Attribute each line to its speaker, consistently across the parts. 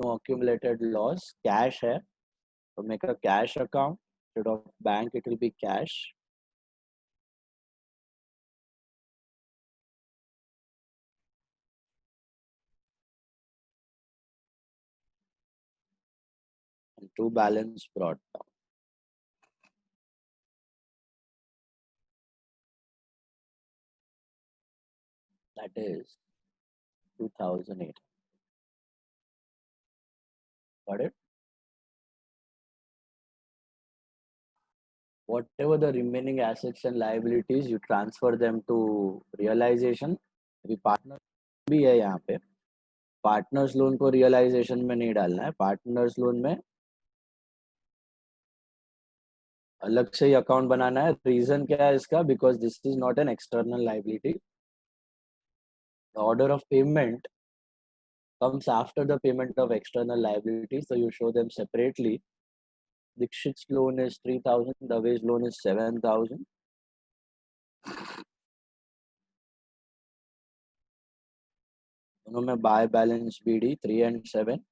Speaker 1: no accumulated loss, cash है, so make a cash account. Instead of bank it will be cash. And to balance brought down. That is 2008. Got it? Whatever the remaining assets and liabilities, you transfer them to realization. अभी partner भी है यहाँ पे, partners loan को realisation में नहीं डालना है, पार्टनर्स लोन में अलग से ही अकाउंट बनाना है. रीजन क्या है इसका? Because this is not an external liability. The order of payment comes after the payment of external liabilities, so you show them separately. Dikshit's loan is 3,000, Dave's loan is 7,000. दोनों में buy balance BD 3 and 7.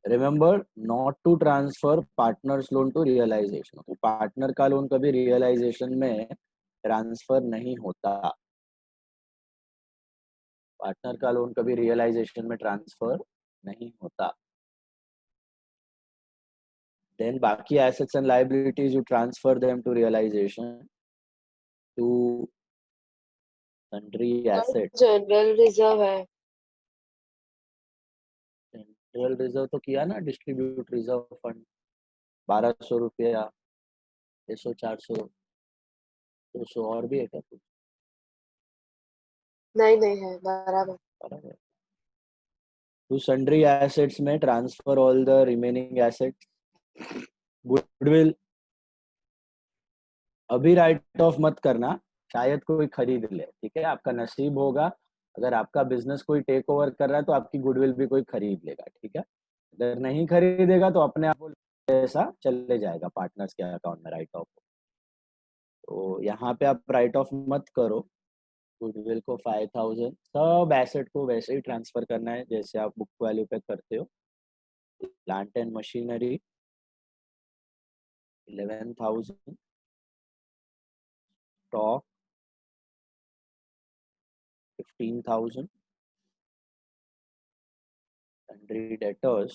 Speaker 1: Remember not to transfer partner's loan to realization. तो partner का loan कभी realization में transfer नहीं होता. Partner का loan कभी रियलाइजेशन में ट्रांसफर नहीं होता. Then बाकी assets and liabilities you transfer them to realization to sundry assets.
Speaker 2: General reserve है.
Speaker 1: जनरल रिजर्व तो किया ना, डिस्ट्रीब्यूट रिजर्व फंड 1200 रुपया, 600, 400, 200 और भी है क्या कुछ?
Speaker 2: नहीं है, बराबर.
Speaker 1: To sundry assets में transfer all the remaining assets. Goodwill अभी राइट ऑफ मत करना, शायद कोई खरीद ले. ठीक है, आपका नसीब होगा, अगर आपका बिजनेस कोई टेक ओवर कर रहा है तो आपकी गुडविल भी कोई खरीद लेगा. ठीक है, अगर नहीं खरीदेगा तो अपने आप ऐसा चले जाएगा पार्टनर्स के अकाउंट में राइट ऑफ. तो यहाँ पे आप राइट ऑफ मत करो. गुडविल को 5,000, सब एसेट को वैसे ही ट्रांसफर करना है जैसे आप बुक वैल्यू पे करते हो. Plant and machinery 11,000, stock 15,000, sundry debtors.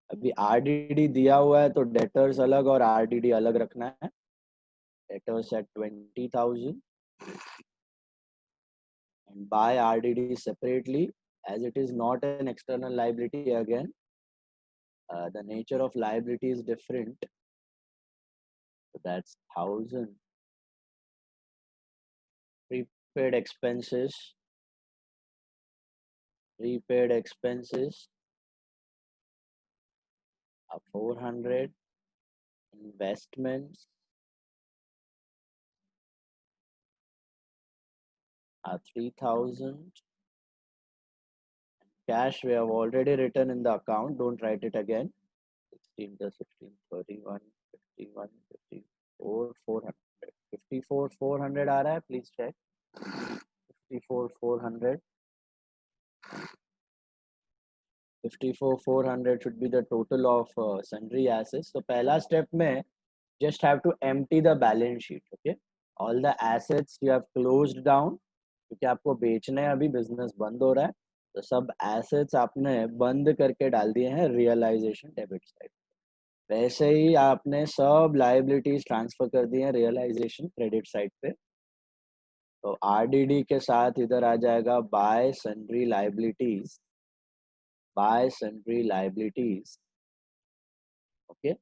Speaker 1: अभी आरडीडी दिया हुआ है तो डेटर्स अलग और आरडीडी अलग रखना है. Debtors at 20,000 and buy RDD separately as it is not an external liability. Again, the nature of liability is different, so that's 1,000. Prepaid expenses, prepaid expenses are 400. Investments are 3,000. Cash we have already written in the account, don't write it again. 16 plus 16, 31, 51, 54, 400. 54, 400 आ रहा है, please check. 54, 400. 54, 400 should be the total of sundry assets. So पहला step में just have to empty the balance sheet. Okay, all the assets you have closed down, क्योंकि आपको बेचना है, अभी business बंद हो रहा है, तो सब assets आपने बंद करके डाल दिए हैं रियलाइजेशन डेबिट साइड. वैसे ही आपने सब liabilities ट्रांसफर कर दिए हैं रियलाइजेशन क्रेडिट साइड पे. तो आरडीडी के साथ इधर आ जाएगा bye sundry liabilities, buy sundry liabilities. Okay,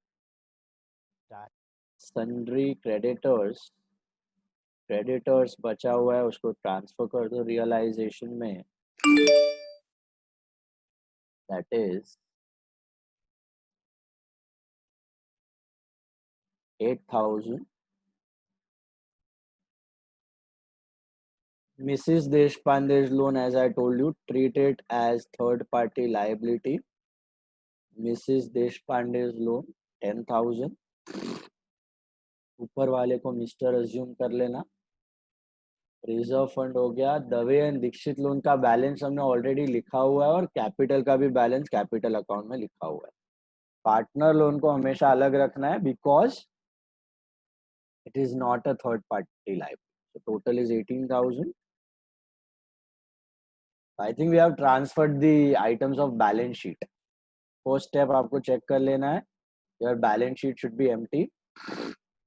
Speaker 1: sundry creditors, creditors बचा हुआ है उसको ट्रांसफर कर दो रियलाइजेशन में. that is 8,000. Mrs. Deshpande's loan, as I told you, treat it as third party liability. Mrs. Deshpande's loan 10,000. ऊपर वाले को मिस्टर अज्यूम कर लेना. रिजर्व फंड हो गया, दवे एंड दीक्षित लोन का बैलेंस हमने ऑलरेडी लिखा हुआ है और कैपिटल का भी बैलेंस कैपिटल अकाउंट में लिखा हुआ है. पार्टनर लोन को हमेशा अलग रखना है because it is not a third party liability. Total is 18,000. I think we have transferred the items of balance sheet. First step आपको चेक कर लेना है, your balance sheet should be empty.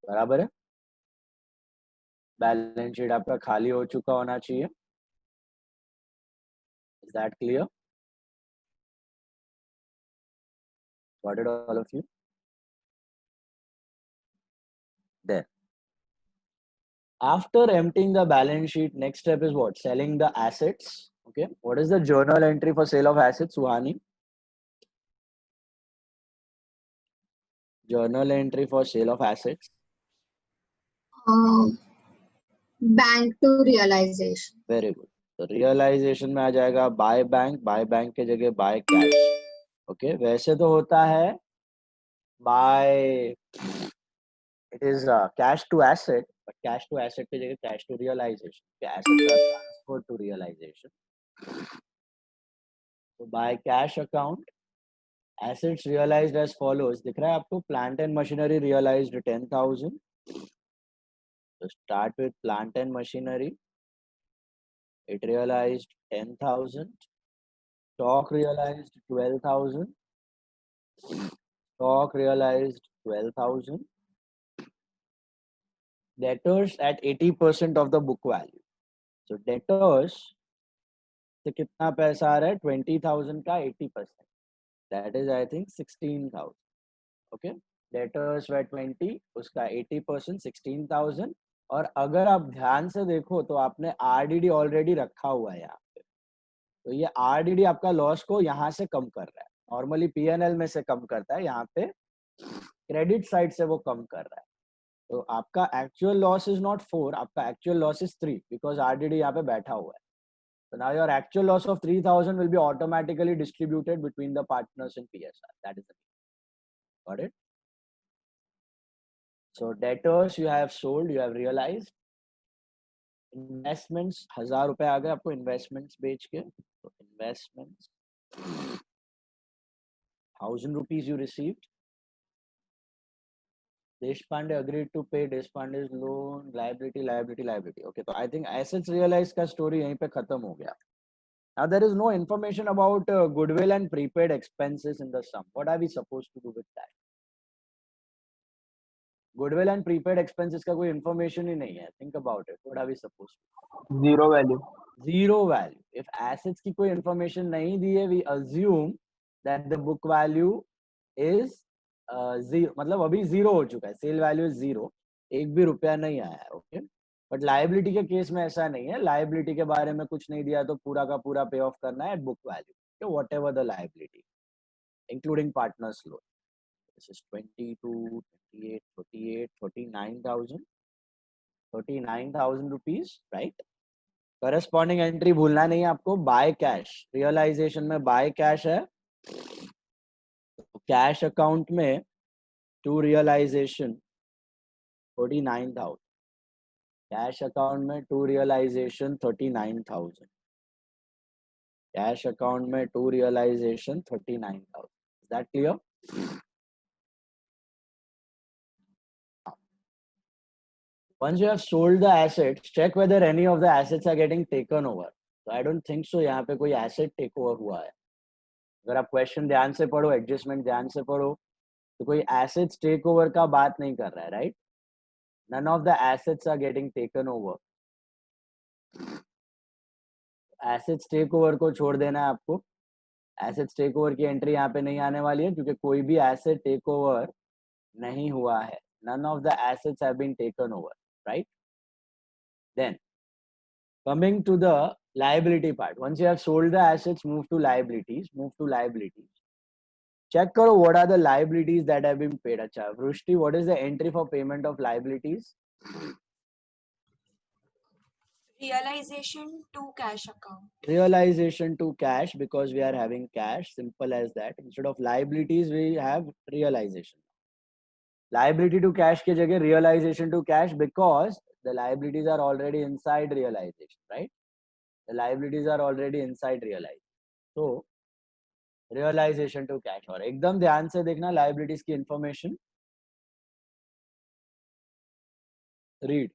Speaker 1: बराबर है, बैलेंस शीट आपका खाली हो चुका होना चाहिए. Is that clear? Got it, all of you? There. After emptying the balance sheet, next step is what? Selling the assets. Okay. What is the journal entry for sale of assets, Suhani? Journal entry for sale of assets.
Speaker 3: Bank to realisation.
Speaker 1: Very good. तो realization में आ जाएगा buy bank के जगह buy cash. Okay. वैसे तो होता है buy, it is cash to asset, but cash to asset के जगह cash to realization. Assets are transferred to realization. So by cash account, assets realized as follows. दिख रहा है आपको? Plant and machinery realized 10,000. So start with plant and machinery. It realized 10,000. Stock realized 12,000. Stock realized 12,000. Debtors at 80% of the book value. So debtors से कितना पैसा आ रहा है? 20,000 का 80%. That is I think 16,000. Okay. Debtors were 20, उसका 80% 16,000. और अगर आप ध्यान से देखो तो आपने आरडीडी ऑलरेडी रखा हुआ है यहाँ पे. तो ये आरडीडी आपका लॉस को यहाँ से कम कर रहा है. नॉर्मली पीएनएल में से कम करता है, यहाँ पे क्रेडिट साइड से वो कम कर रहा है. तो आपका एक्चुअल लॉस इज नॉट 4, आपका actual loss is 3 because RDD यहाँ पे बैठा हुआ है. So now your actual loss of 3,000 will be automatically distributed between the partners in PSR. That is the thing. Got it? So debtors you have sold, you have realized. Investments 1,000 रुपए आ गए आपको investments बेच के. So investments 1,000 rupees you received. Deshpande agreed to pay Deshpande's loan, liability. Okay, so I think assets realized का story यहीं पे खत्म हो गया. Now there is no information about goodwill and prepaid expenses in the sum. What are we supposed to do with that? Goodwill and prepaid expenses का कोई information ही नहीं है. Think about it. What are we supposed to do?
Speaker 4: Zero value.
Speaker 1: Zero value. If assets की कोई information नहीं दी है, we assume that the book value is zero. मतलब अभी zero हो चुका है. Sale value is zero. एक भी रुपया नहीं आया है. Okay. बट लाइबिलिटी के केस में ऐसा नहीं है. लाइबिलिटी के बारे में कुछ नहीं दिया तो पूरा का पूरा पे ऑफ करना है at book value, whatever the liability including partners loan. This is 22, 28, 38, 39,000, 39,000 rupees. Right. Corresponding entry भूलना नहीं है आपको. बाय कैश, रियलाइजेशन में बाय कैश है. कैश अकाउंट में टू रियलाइजेशन 49,000. कैश अकाउंट में टू रियलाइजेशन 39,000. कैश अकाउंट में to realisation 39,000. Is that clear? Once you have sold the assets, check whether any of the assets are getting taken over. So I don't think so यहाँ पे कोई asset take over हुआ है. अगर आप question ध्यान से पढ़ो, एडजस्टमेंट ध्यान से पढ़ो, तो कोई assets take over का बात नहीं कर रहा है. Right. None of the assets are getting taken over. Assets take over को छोड़ देना है आपको. एसेट्स टेक ओवर की एंट्री यहाँ पे नहीं आने वाली है क्योंकि कोई भी एसेट टेक ओवर नहीं हुआ है. None of the assets have been taken over, right? Then coming to the liability part, once you have sold the assets, move to liabilities. Check करो what are the liabilities that have been paid. अच्छा, Vrushti, what is the entry for payment of liabilities?
Speaker 5: Realization to cash account.
Speaker 1: Realization to cash because we are having cash. Simple as that. Instead of liabilities, we have realization. liability to cash की जगह realization to cash because the liabilities are already inside realization, right? The liabilities are already inside realization. So realization to cash. और एकदम ध्यान से देखना liabilities की information. Read.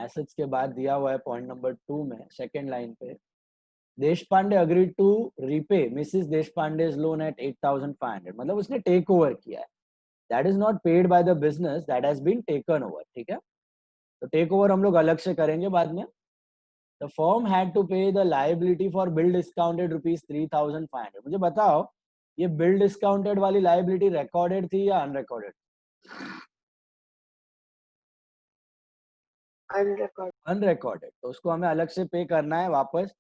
Speaker 1: Assets के बाद दिया हुआ है point number 2 में second line पे. Deshpande agreed to repay Mrs. देशपांडे's loan at 8,500. मतलब उसने take over किया है. That is not paid by the business, that has been taken over. ठीक है? तो टेक ओवर हम लोग अलग से करेंगे बाद में. The firm had to pay the liability for bill discounted rupees 3,500. मुझे बताओ ये bill discounted वाली liability recorded थी या unrecorded? Unrecorded. तो उसको हमें अलग से पे करना है वापस.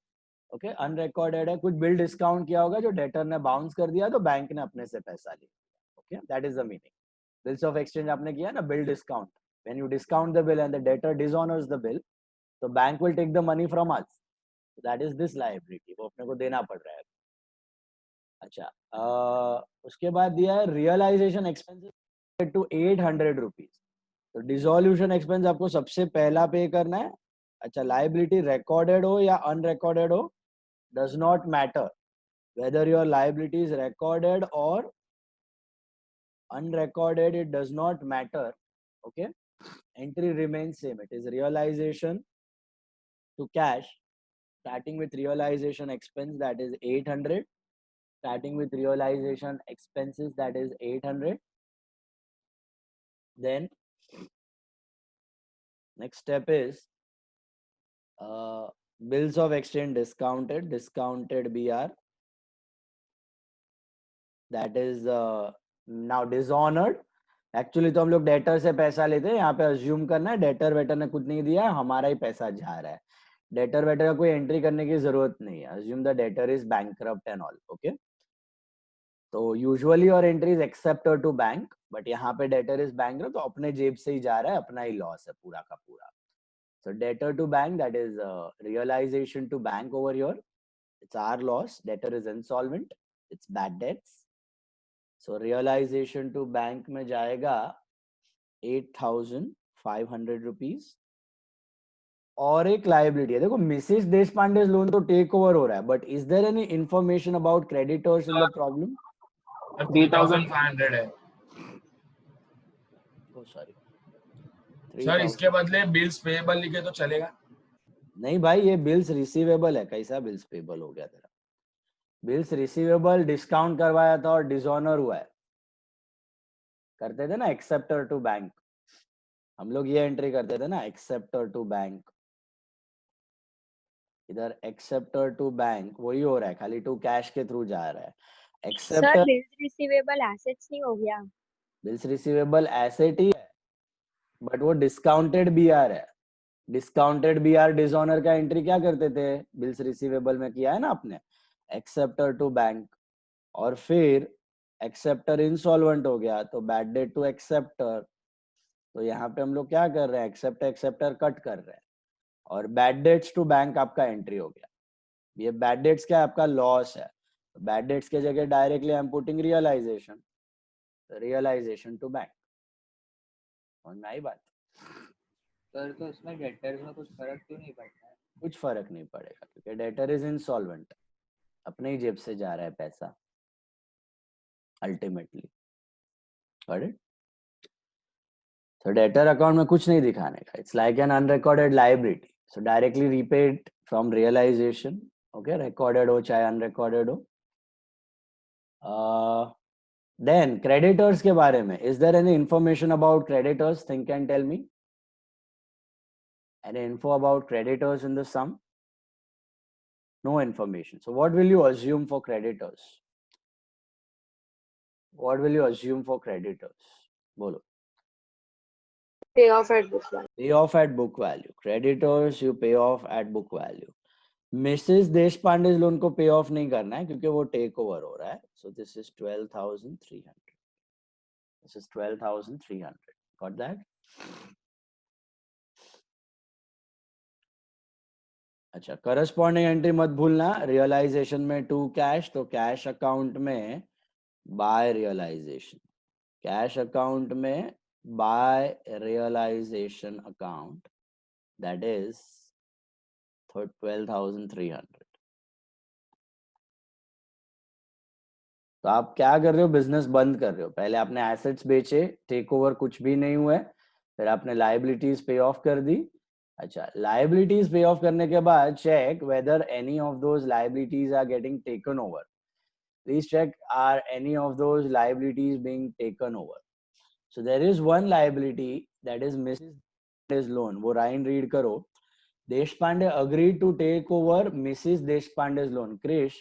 Speaker 1: ओके, अनरिकॉर्डेड है, कुछ बिल डिस्काउंट किया होगा जो डेटर ने बाउंस कर दिया तो बैंक ने अपने से पैसा लिया. Okay, that is the meaning. Bills of exchange आपने किया ना, bill discount. When you discount the bill and the debtor dishonours the bill, तो bank will take the money from us. That is this liability, वो अपने को देना पड़ रहा है. अच्छा, उसके बाद दिया है रियलाइजेशन एक्सपेंसेस टू 800 रुपीज. तो डिसोल्यूशन एक्सपेंस आपको सबसे पहला पे करना है. अच्छा, लायबिलिटी रिकॉर्डेड हो या अनरिकॉर्डेड हो, does not matter. Whether your liability is recorded or unrecorded, it does not matter. Okay, entry remains same. It is realization to cash, starting with realization expense, that is 800. Starting with realization expenses, that is 800. Then next step is bills of exchange discounted BR, that is now dishonored. Actually तो हम लोग debtor से पैसा लेते हैं, यहाँ पे assume करना है डेटर वेटर ने कुछ नहीं दिया, हमारा ही पैसा जा रहा है. डेटर वेटर का कोई एंट्री करने की जरूरत नहीं है. Assume the debtor is bankrupt and all. Okay, तो यूजुअली और entry is acceptor to bank, but यहाँ पे डेटर इज बैंकरप्ट, तो अपने जेब से ही जा रहा है, अपना ही लॉस है पूरा का पूरा. So debtor to bank, that is realization to bank over here. It's our loss. Debtor is insolvent. It's bad debts. So realization to bank में जाएगा 8,500 rupees. और एक liability है. देखो मिसेस देशपांडे लोन तो टेक ओवर हो रहा है, but is there any information about creditors in the problem?
Speaker 4: 3,500 है
Speaker 1: Oh sorry.
Speaker 4: सर. इसके बदले बिल्स पेएबल लिखे तो चलेगा?
Speaker 1: नहीं भाई, ये बिल्स रिसीवेबल है. कैसा बिल्स पेएबल हो गया तेरा? बिल्स रिसीवेबल डिस्काउंट करवाया था और डिसऑनर हुआ है. करते थे ना एक्सेप्टर टू बैंक, हम लोग ये एंट्री करते थे ना, एक्सेप्टर टू बैंक. इधर एक्सेप्टर टू बैंक वही हो रहा है, खाली टू कैश के थ्रू जा रहा है. एक्सेप्टर
Speaker 5: बिल्स रिसीवेबल एसेट्स नहीं हो गया?
Speaker 1: बिल्स रिसीवेबल एसेट ही है, बट वो डिस्काउंटेड बीआर है. डिस्काउंटेड बीआर डिसऑनर का एंट्री क्या करते थे, बिल्स रिसीवेबल में किया है ना आपने, एक्सेप्टर टू बैंक. और फिर एक्सेप्टर इंसॉल्वेंट हो गया तो बैड डेट टू एक्सेप्टर. तो यहाँ पे हम लोग क्या कर रहे हैं, एक्सेप्टर कट कर रहे हैं, और बैड डेट्स टू बैंक आपका एंट्री हो गया. ये बैड डेट्स क्या है, आपका लॉस है. बैड डेट्स के जगह directly I am putting realisation to bank. और नई बात
Speaker 6: सर, तो इसमें डेटर्स में कुछ फर्क क्यों नहीं पड़ता है?
Speaker 1: कुछ फर्क नहीं पड़ेगा, क्योंकि डेटर इज इंसॉल्वेंट, अपने ही जेब से जा रहा है पैसा अल्टीमेटली. Got it? तो डेटर अकाउंट में कुछ नहीं दिखाने का. It's like an unrecorded liability, so directly repaid from realisation. Okay, recorded हो चाहे अनरिकॉर्डेड हो. देन क्रेडिटर्स के बारे में, is there any information about creditors? Think and tell me. Any info about creditors in the sum? No information. So what will you assume for creditors? What will you assume for creditors? Bolo.
Speaker 2: Pay off at book value.
Speaker 1: Pay off at book value. Creditors you pay off at book value. Mrs. Deshpande loan को pay of नहीं करना है क्योंकि वो take over हो रहा है. So this is 12,300. This is 12,300. Got that? अच्छा, करस्पॉन्डिंग एंट्री मत भूलना. रियलाइजेशन में टू कैश, तो कैश अकाउंट में बाय रियलाइजेशन. कैश अकाउंट में by realisation account, that is 12,300। तो आप क्या कर रहे हो, बिजनेस बंद कर रहे हो। पहले आपने एसेट्स बेचे, टेक ओवर कुछ भी नहीं हुआ है, फिर आपने लाइबिलिटीज पे ऑफ कर दी। अच्छा, लाइबिलिटीज पे ऑफ करने के बाद check whether any of those liabilities are getting taken over. Please check, are any of those liabilities being taken over. So there is one liability that is Mrs loan. वो line read करो। Deshpande agreed to take over Mrs. Deshpande's loan. Krish,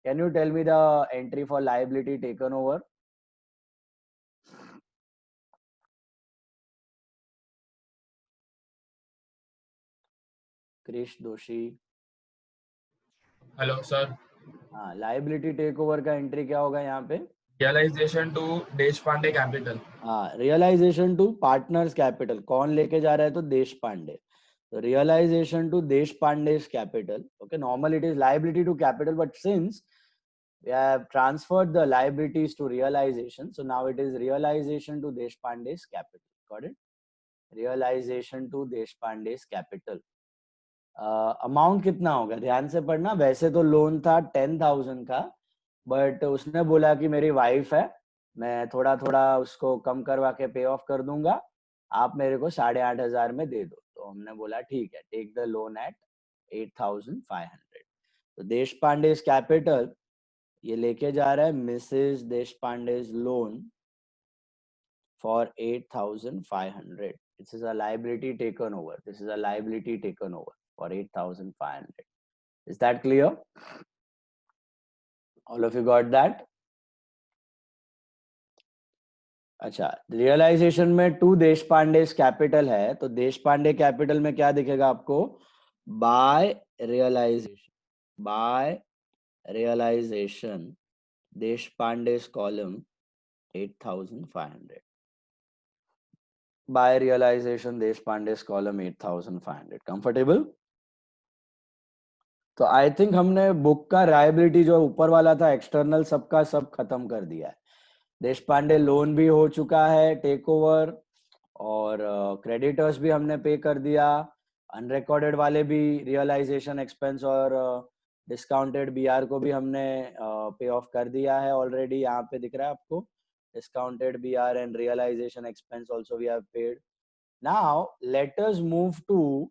Speaker 1: can you tell me the entry for liability taken over? Krish Doshi.
Speaker 4: Hello sir.
Speaker 1: हाँ, liability takeover का एंट्री क्या होगा यहाँ पे?
Speaker 4: Realisation to Deshpande capital.
Speaker 1: हाँ, रियलाइजेशन टू पार्टनर्स कैपिटल। कौन लेके जा रहा है? तो Deshpande. So realization to Deshpande's capital. Okay, normally it is liability to capital, but since we have transferred the liabilities to realization, so now it is realization to Deshpande's capital. Got it? Realization to Deshpande's capital. Amount कितना होगा? ध्यान से पढ़ना। वैसे तो loan था 10,000 का, but उसने बोला कि मेरी वाइफ है, मैं थोड़ा थोड़ा उसको कम करवा के पे ऑफ कर दूंगा, आप मेरे को 8,500 में दे दो। तो हमने बोला ठीक है, टेक द लोन एट 8,500। तो देशपांडे कैपिटल ये लेके जा रहा है Mrs Deshpande loan for 8,500। This is a liability taken over. This is a liability taken over for 8,500. Is that clear? All of you got that? अच्छा, रियलाइजेशन में टू देशपांडे कैपिटल है, तो देशपांडे कैपिटल में क्या दिखेगा आपको? By realisation, by realisation Deshpande column 8,500। By realisation Deshpande column 8,500। Comfortable? तो I think हमने बुक का लायबिलिटी जो ऊपर वाला था एक्सटर्नल सबका सब खत्म कर दिया है। देशपांडे लोन भी हो चुका है टेक ओवर, और क्रेडिटर्स भी हमने पे कर दिया, अनरिकॉर्डेड वाले भी रियलाइजेशन एक्सपेंस और डिस्काउंटेड बीआर को भी हमने पे ऑफ कर दिया है ऑलरेडी। यहाँ पे दिख रहा है आपको, discounted BR and realisation expense also we have paid. Now let us move to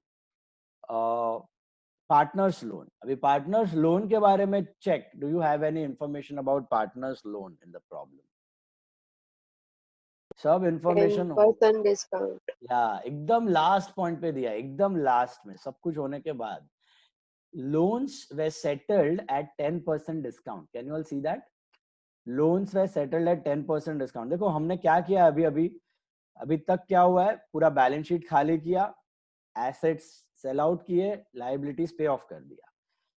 Speaker 1: partners loan. अभी पार्टनर्स लोन के बारे में check, do you have any information about partners loan in the problem? सब इंफॉर्मेशन
Speaker 2: 10% डिस्काउंट।
Speaker 1: या एकदम last point पे दिया, एकदम लास्ट में सब कुछ होने के बाद। loans were settled at 10% discount. Can you all see that? Loans were settled at 10% discount. देखो हमने क्या किया अभी तक क्या हुआ है, पूरा बैलेंस शीट खाली किया, एसेट्स सेल आउट किए, लाइबिलिटीज पे ऑफ कर दिया,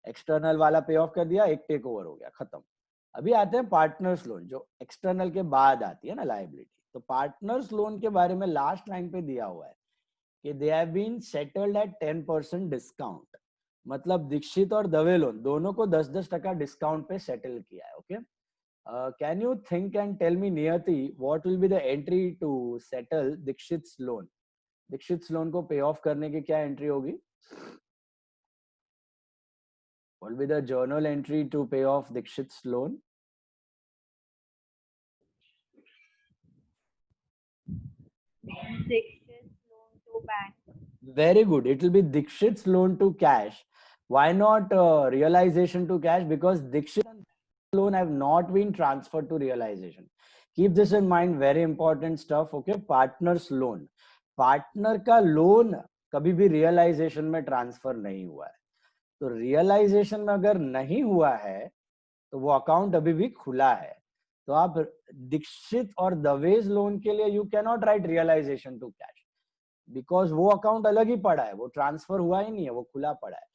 Speaker 1: एक्सटर्नल वाला पे ऑफ कर दिया, एक टेक ओवर हो गया, खत्म। अभी आते हैं पार्टनर्स लोन, जो एक्सटर्नल के बाद आती है ना लाइबिलिटी। तो पार्टनर्स लोन के बारे में लास्ट लाइन पे दिया हुआ है कि they have been settled at 10% discount. मतलब दीक्षित और दवे लोन दोनों को 10-10% डिस्काउंट पे सेटल किया है। Okay, can you think and tell me Niyati, what will be the entry to settle Dikshit loan? Dikshit loan को पे ऑफ करने की क्या एंट्री होगी? What will be the journal entry to pay off Dikshit's loan?
Speaker 5: Dikshit's loan to bank.
Speaker 1: Very good. It will be Dikshit's loan to cash. Why not realization to cash? Because Dikshit's loan have not been transferred to realization. Keep this in mind. Very important stuff. Okay. Partner's loan. Partner का loan कभी भी realisation में transfer नहीं हुआ है। तो realisation में अगर नहीं हुआ है तो वो अकाउंट अभी भी खुला है। तो आप दीक्षित और दवेज लोन के लिए you can not write realisation to cash, because वो अकाउंट अलग ही पड़ा है, वो ट्रांसफर हुआ ही नहीं है, वो खुला पड़ा है।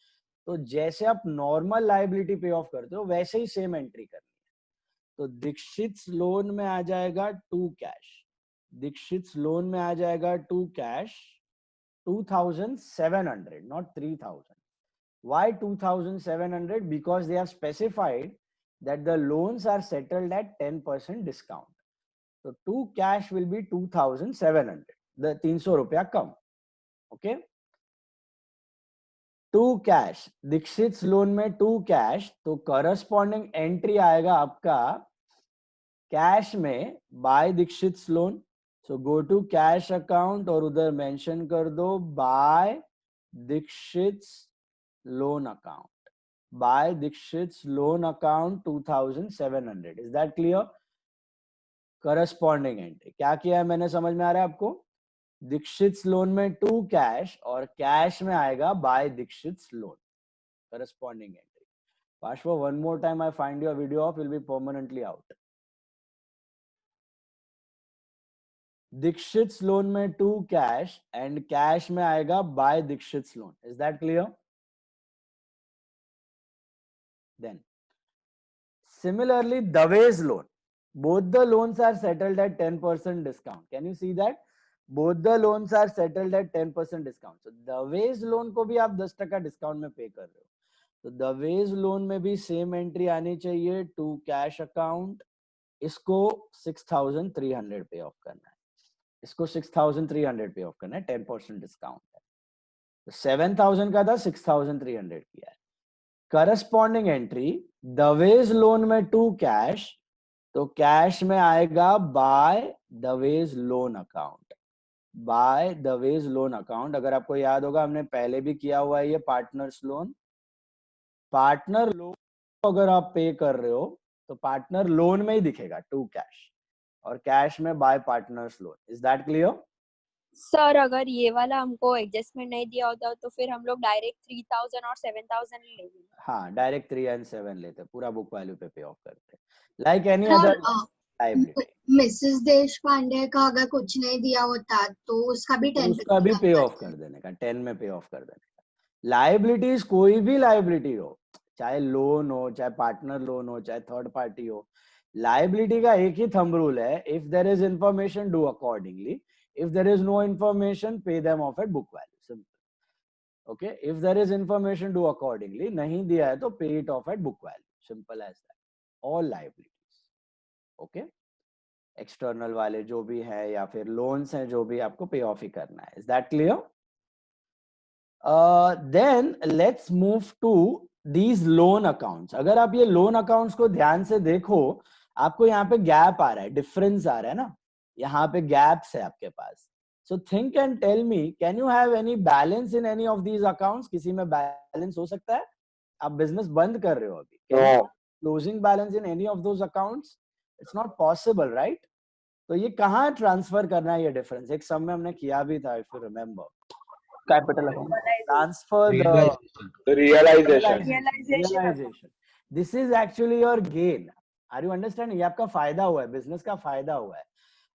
Speaker 1: तो जैसे आप नॉर्मल लाइबिलिटी पे ऑफ करते हो वैसे ही सेम एंट्री करनी है। तो दीक्षित लोन में आ जाएगा टू कैश, दीक्षित लोन में आ जाएगा to cash 2,700, not 3,000. Why 2,700? Because they have specified that the loans are settled at 10% discount. तो टू कैश विल बी 2700, 300 रुपया कम. Okay, to cash, Dixit loan में टू कैश, तो करस्पॉन्डिंग एंट्री आएगा आपका कैश में by Dikshit loan. So go to cash account और उधर मेंशन कर दो by Dikshit loan account. By Dikshit loan account 2700. Is that clear? Corresponding entry क्या किया है मैंने, समझ में आ रहा है आपको? दीक्षित लोन में टू कैश और कैश में आएगा by Dikshit loan. Corresponding entry. Pashwa, one more time I find your video off, will be permanently out. Dikshit loan में टू कैश एंड कैश में आएगा by Dikshit loan. Is that clear? Then similarly Dave's loan, both the loans are settled at 10% discount. Can you see that? Both the loans are settled at 10% discount. So Dave's loan को भी आप 10% discount में पे कर रहे हो. तो Dave's loan में भी सेम एंट्री आनी चाहिए, टू कैश अकाउंट. इसको 6300 पे ऑफ करना है. इसको 6300 पे ऑफ करना है, 10% डिस्काउंट है. तो 7000 का था, 6300 किया है. करस्पॉन्डिंग एंट्री दवेज लोन में टू कैश, तो कैश में आएगा by Dave's loan account. By Dave's loan account. अगर आपको याद होगा हमने पहले भी किया हुआ है ये पार्टनर्स लोन. पार्टनर लोन अगर आप पे कर रहे हो तो पार्टनर लोन में ही दिखेगा टू कैश, और कैश में bye partners loan. Is that clear?
Speaker 5: Sir अगर ये वाला हमको एडजस्टमेंट नहीं दिया होता तो फिर हम लोग डायरेक्ट 3000 और 7000 ले लेंगे.
Speaker 1: हाँ, डायरेक्ट 3 and 7 लेते, पूरा बुक वैल्यू पे पे ऑफ करते, like any other liability.
Speaker 3: Mrs Deshpande का अगर कुछ नहीं दिया होता तो उसका भी 10
Speaker 1: उसका भी पे ऑफ कर देने का, 10 में पे ऑफ कर देने का. लायबिलिटीज कोई भी लायबिलिटी हो, चाहे लोन हो, चाहे पार्टनर लोन हो, चाहे थर्ड पार्टी हो, लायबिलिटी का एक ही थंब रूल है, if there is information do accordingly, if there is no information pay them off at book value. Simple. Okay, if there is information do accordingly, नहीं दिया है तो pay it off at book value. Simple as that. All liabilities. Okay, external वाले जो भी है या फिर लोन्स हैं जो भी, आपको पे ऑफ ही करना है. Is that clear? Then let's move to these loan accounts. अगर आप ये लोन अकाउंट्स को ध्यान से देखो, आपको यहाँ पे गैप आ रहा है, डिफरेंस आ रहा है ना, यहाँ पे गैप्स है आपके पास. So think and tell me, can you have any balance in any of these accounts? किसी में बैलेंस हो सकता है? आप बिजनेस बंद कर रहे हो अभी, closing balance in any of those accounts? It's not possible, right? तो ये कहाँ ट्रांसफर करना है ये डिफरेंस? एक सम में हमने किया भी था, if you remember.
Speaker 7: Capital account.
Speaker 1: Transfer realisation. This is actually your gain. Are you understanding? ये आपका फायदा हुआ है, बिजनेस का फायदा हुआ है.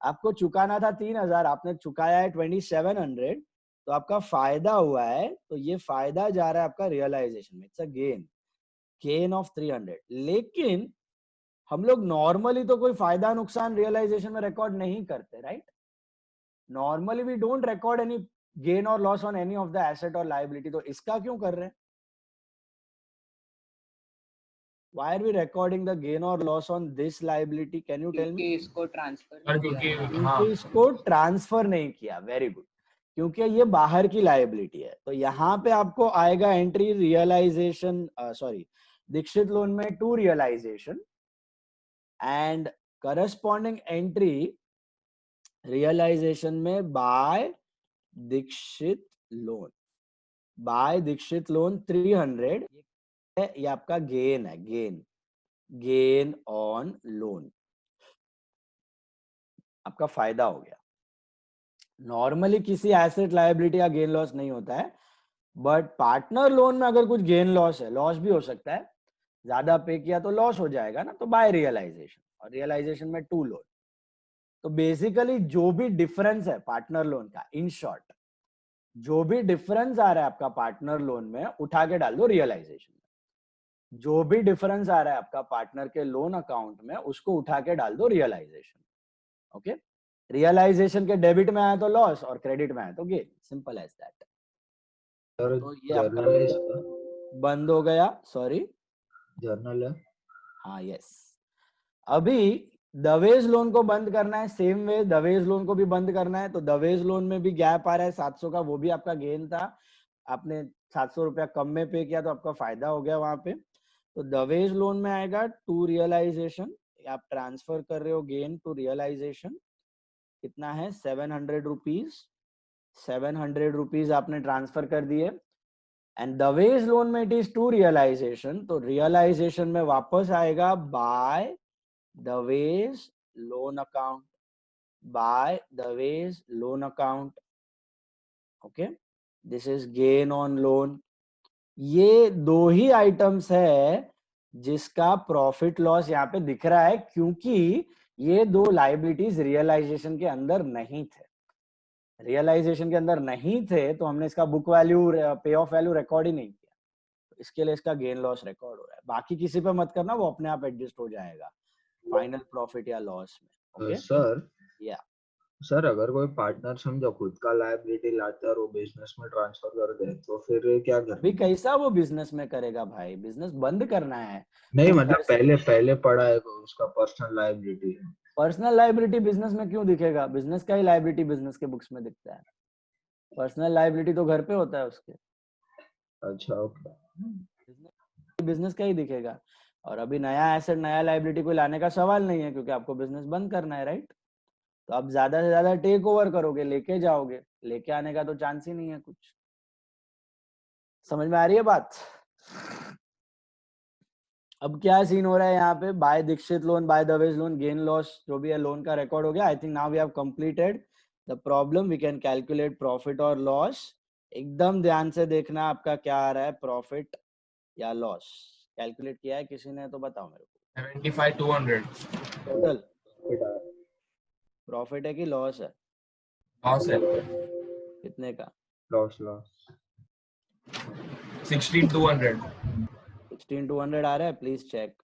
Speaker 1: आपको चुकाना था 3000, आपने चुकाया है 2700, तो आपका फायदा हुआ है. तो ये फायदा जा रहा है आपका रियलाइजेशन में. It's a gain of 300. लेकिन हम लोग नॉर्मली तो कोई फायदा नुकसान रियलाइजेशन में रिकॉर्ड नहीं करते, right? Normally we don't record any gain और loss on any of the asset और लायबिलिटी. तो इसका क्यों कर रहे हैं? Why are we recording the gain or loss on this liability? Can you tell me?
Speaker 6: क्योंकि इसको ट्रांसफर
Speaker 1: क्योंकि इसको ट्रांसफर नहीं किया. Very good. क्योंकि ये बाहर की लायबिलिटी है. तो यहाँ पे आपको आएगा entry realisation, sorry, Dikshit loan में to realisation and corresponding entry realisation में by Dikshit loan. By Dikshit loan 300, ये आपका गेन है. गेन ऑन लोन, आपका फायदा हो गया. नॉर्मली किसी एसेट लायबिलिटी का गेन लॉस नहीं होता है, बट पार्टनर लोन में अगर कुछ गेन लॉस है, लॉस भी हो सकता है, ज्यादा पे किया तो लॉस हो जाएगा ना, तो बाय रियलाइजेशन. और रियलाइजेशन में टू लोन. तो बेसिकली जो भी डिफरेंस है पार्टनर लोन का, इन शॉर्ट जो भी डिफरेंस आ रहा है आपका पार्टनर लोन में, उठा के डाल दो रियलाइजेशन में. जो भी डिफरेंस आ रहा है आपका पार्टनर के लोन अकाउंट में, उसको उठा के डाल दो रियलाइजेशन. ओके, रियलाइजेशन के डेबिट में आया तो लॉस और क्रेडिट में आया तो गेन. Simple as that. तो ये आपका बंद हो गया. सॉरी,
Speaker 7: जर्नल है.
Speaker 1: हाँ, यस. अभी दवेज लोन को बंद करना है, सेम वे दवेज लोन को भी बंद करना है। तो दवेज लोन में भी गैप आ रहा है 700 का, वो भी आपका गेन था, आपने 700 रुपया कम में पे किया तो आपका फायदा हो गया वहां पे। तो दवेज लोन में आएगा टू रियलाइजेशन, आप ट्रांसफर कर रहे हो गेन टू रियलाइजेशन, कितना है 700 रुपीज, 700 रुपीज आपने ट्रांसफर कर दिए। एंड दवेज लोन में इट इज टू रियलाइजेशन, तो रियलाइजेशन में वापस आएगा by Dave's loan account, by Dave's loan account. Okay, this is gain on loan. ये दो ही आइटम्स है जिसका प्रॉफिट लॉस यहाँ पे दिख रहा है, क्योंकि ये दो लाइबिलिटीज रियलाइजेशन के अंदर नहीं थे। रियलाइजेशन के अंदर नहीं थे तो हमने इसका बुक वैल्यू, पे ऑफ वैल्यू रिकॉर्ड ही नहीं किया, तो इसके लिए इसका गेन लॉस रिकॉर्ड हो रहा है। बाकी किसी पे मत करना, वो अपने आप एडजस्ट हो जाएगा फाइनल प्रॉफिट या लॉस में। ओके
Speaker 8: सर,
Speaker 1: या
Speaker 8: सर अगर कोई पार्टनर समझो खुद का लायबिलिटी लाता है और वो बिजनेस में ट्रांसफर कर दे तो फिर क्या करना?
Speaker 1: अभी कैसा वो बिजनेस में करेगा भाई, बिजनेस बंद करना है।
Speaker 8: नहीं
Speaker 1: तुम
Speaker 8: मतलब
Speaker 1: घर से-
Speaker 8: पहले पढ़ा है तो उसका पर्सनल लायबिलिटी है।
Speaker 1: पर्सनल लाइबिलिटी बिजनेस में क्यों दिखेगा? बिजनेस का ही लाइबिलिटी बिजनेस के बुक्स में दिखता है, पर्सनल लाइबिलिटी तो घर पे होता है उसके।
Speaker 8: अच्छा ओके,
Speaker 1: बिजनेस का ही दिखेगा। और अभी नया एसेट नया लाइबिलिटी को लाने का सवाल नहीं है, क्योंकि आपको बिजनेस बंद करना है, राइट? तो आप ज्यादा से ज्यादा टेक ओवर करोगे, लेके जाओगे, लेके आने का तो चांस ही नहीं है कुछ। समझ में आ रही है बात? अब क्या सीन हो रहा है यहाँ पे, by Dikshit loan, by Dave's loan, gain loss जो भी है लोन का रिकॉर्ड हो गया। I think now we have completed the problem, we can calculate profit और लॉस। एकदम ध्यान से देखना आपका क्या आ रहा है, प्रॉफिट या लॉस। कैलकुलेट किया है किसी ने तो बताओ मेरे को।
Speaker 4: 75,200
Speaker 1: टोटल प्रॉफिट है कि लॉस है?
Speaker 4: लॉस है।
Speaker 1: कितने का?
Speaker 8: लॉस
Speaker 4: 16,200
Speaker 1: 16,200 आ रहा है, प्लीज चेक।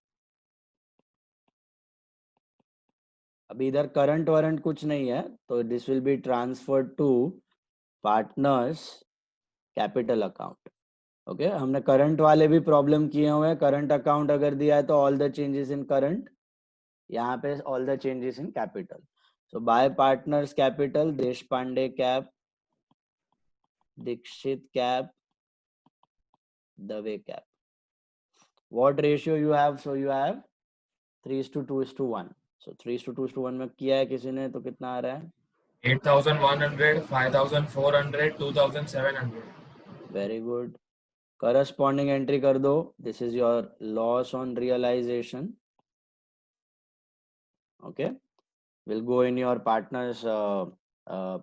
Speaker 1: अभी इधर करंट वारंट कुछ नहीं है, तो this will be transferred to partners capital account. Okay, हमने करंट वाले भी प्रॉब्लम किए हुए हैं। करंट अकाउंट अगर दिया है तो all the changes in current, यहाँ पे all the changes in capital. So by partners capital, Deshpande cap, Dikshit cap, Dave cap. What ratio you have? So you have 3:2:1. So 3:2:1 में किया है किसी ने तो कितना आ रहा है?
Speaker 4: 8,100 5,400 2,700
Speaker 1: Very good. Corresponding entry कर दो. This is your loss on realization. Okay, will go in your partner's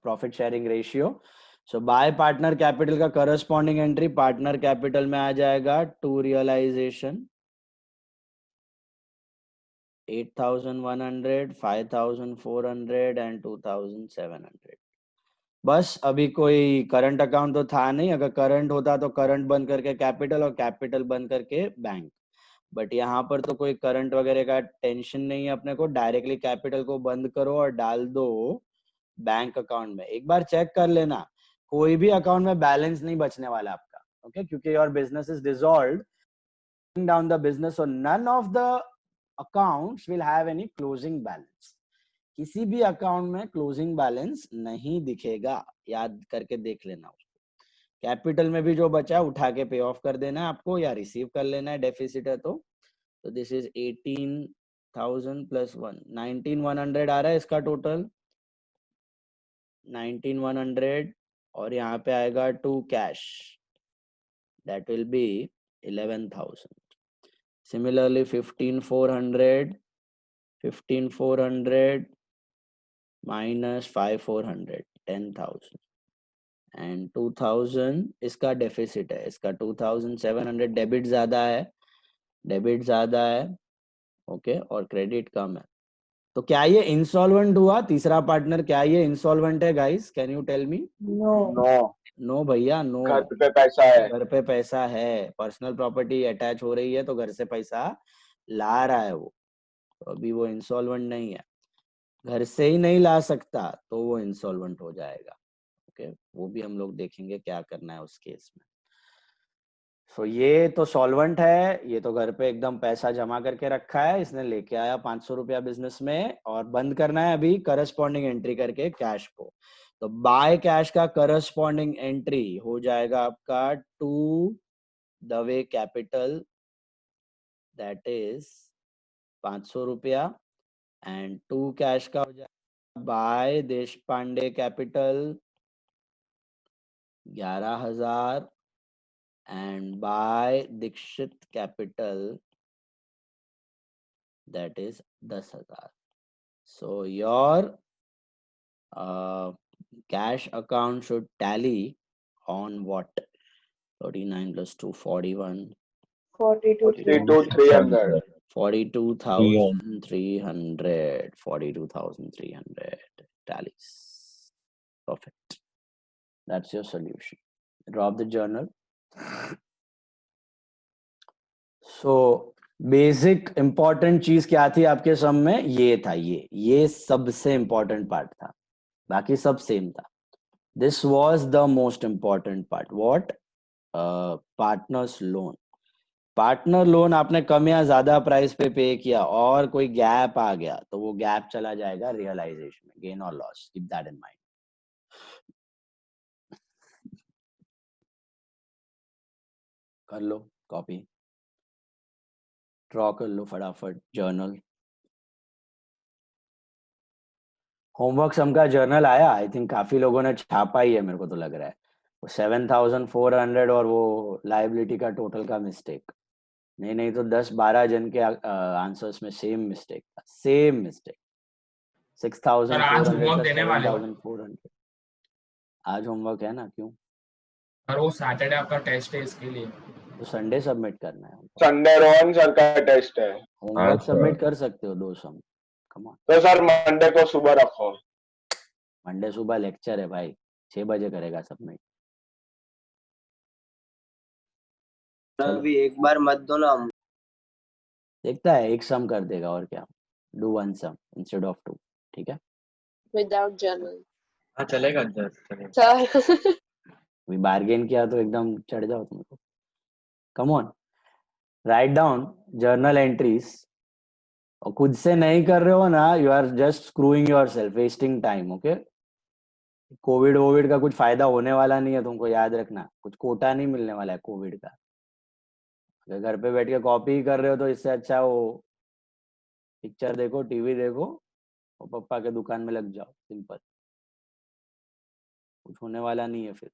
Speaker 1: profit sharing ratio. So by partner capital का corresponding entry partner capital में आ जाएगा to realization 8,100 5,400 and 2,700। बस अभी कोई करंट अकाउंट तो था नहीं, अगर करंट होता तो करंट बंद करके कैपिटल और कैपिटल बंद करके बैंक, बट यहाँ पर तो कोई करंट वगैरह का टेंशन नहीं है अपने को। डायरेक्टली कैपिटल को बंद करो और डाल दो बैंक अकाउंट में। एक बार चेक कर लेना, कोई भी अकाउंट में बैलेंस नहीं बचने वाला आपका, ओके, क्योंकि your business is dissolved down the business, और none of the accounts will have any closing balance. किसी भी अकाउंट में क्लोजिंग बैलेंस नहीं दिखेगा, याद करके देख लेना उसको। कैपिटल में भी जो बचा उठा के पे ऑफ कर देना है आपको, या रिसीव कर लेना है, डेफिसिट है तो दिस इज 18,000 प्लस 1 19,100 आ रहा है इसका टोटल, 19,100। और यहाँ पे आएगा to cash, that will be 11,000। Similarly 15,400 minus 5,400 10,000 and 2,000 इसका डेफिसिट है, इसका 2,700 डेबिट ज्यादा है, ओके, और क्रेडिट कम है। तो क्या ये इंसॉल्वेंट हुआ तीसरा पार्टनर? क्या ये इंसॉल्वेंट है guys? Can you tell me? No भैया, नो।
Speaker 9: घर पे पैसा है,
Speaker 1: घर पे पैसा है, पर्सनल प्रॉपर्टी अटैच हो रही है तो घर से पैसा ला रहा है वो, तो अभी वो इंसॉल्वेंट नहीं है। घर से ही नहीं ला सकता तो वो इंसॉल्वेंट हो जाएगा। ओके, वो भी हम लोग देखेंगे क्या करना है उस केस में। सो ये तो सॉल्वेंट है, ये तो घर पे एकदम पैसा जमा करके रखा है, इसने लेके आया 500 रुपया बिजनेस में, और बंद करना है अभी करस्पॉन्डिंग एंट्री करके कैश को। तो बाय कैश का करस्पॉन्डिंग एंट्री हो जाएगा आपका to Dave capital, that is 500 रुपया, एंड टू कैश का हो जाएगा बाय देश Pandey capital 11,000, and by Dikshit Capital, that is 10,000. So your cash account should tally on what? 39 plus 2, 41.
Speaker 2: 42,300.
Speaker 1: 42,300. 42,300 tallies. Perfect. That's your solution. Drop the journal. So basic important चीज क्या थी आपके सम में? ये था, ये सबसे इंपॉर्टेंट पार्ट था, बाकी सब सेम था. This was the most important part. What? Partners loan. Partner loan आपने कम या ज्यादा प्राइस पे किया और कोई गैप आ गया तो वो गैप चला जाएगा रियलाइजेशन में, गेन और loss. Keep that in mind. कर लो कॉपी, ड्रॉ कर लो फटाफट जर्नल. होमवर्क सम का जर्नल आया, आई थिंक काफी लोगों ने छापा ही है, मेरे को तो लग रहा है. वो 7,400 और वो लाइबिलिटी का टोटल का मिस्टेक, नहीं तो 10-12 जन के आंसर्स में सेम मिस्टेक था, सेम मिस्टेक. 6,400 का 7,400. आज होमवर्क है ना? क्यों?
Speaker 4: और वो सैटरडे आपका टेस्ट है, इसके लिए
Speaker 1: तो संडे सबमिट करना है.
Speaker 9: संडे रोहन सर का टेस्ट है.
Speaker 1: होमवर्क सबमिट कर सकते हो 2 सम. Come on.
Speaker 9: तो सर मंडे को सुबह रखो.
Speaker 1: मंडे सुबह लेक्चर है भाई, 6 बजे करेगा सबमिट.
Speaker 7: अभी एक बार मत दो ना.
Speaker 1: देखता है, एक सम कर देगा और क्या. Do 1 sum instead of 2. ठीक है.
Speaker 2: Without journal.
Speaker 6: हाँ चलेगा सर.
Speaker 2: Sir.
Speaker 1: अभी बार्गेन किया तो एकदम चढ़ जाओ तुमको. Come on, write down journal entries. और खुद से नहीं कर रहे हो ना, you are just screwing yourself, wasting time. Okay. Covid का कुछ फायदा होने वाला नहीं है, तुमको याद रखना. कुछ कोटा नहीं मिलने वाला है कोविड का. अगर घर पे बैठ के कॉपी कर रहे हो तो इससे अच्छा वो पिक्चर देखो, टीवी देखो और पप्पा के दुकान में लग जाओ. सिंपल. कुछ होने वाला नहीं है फिर.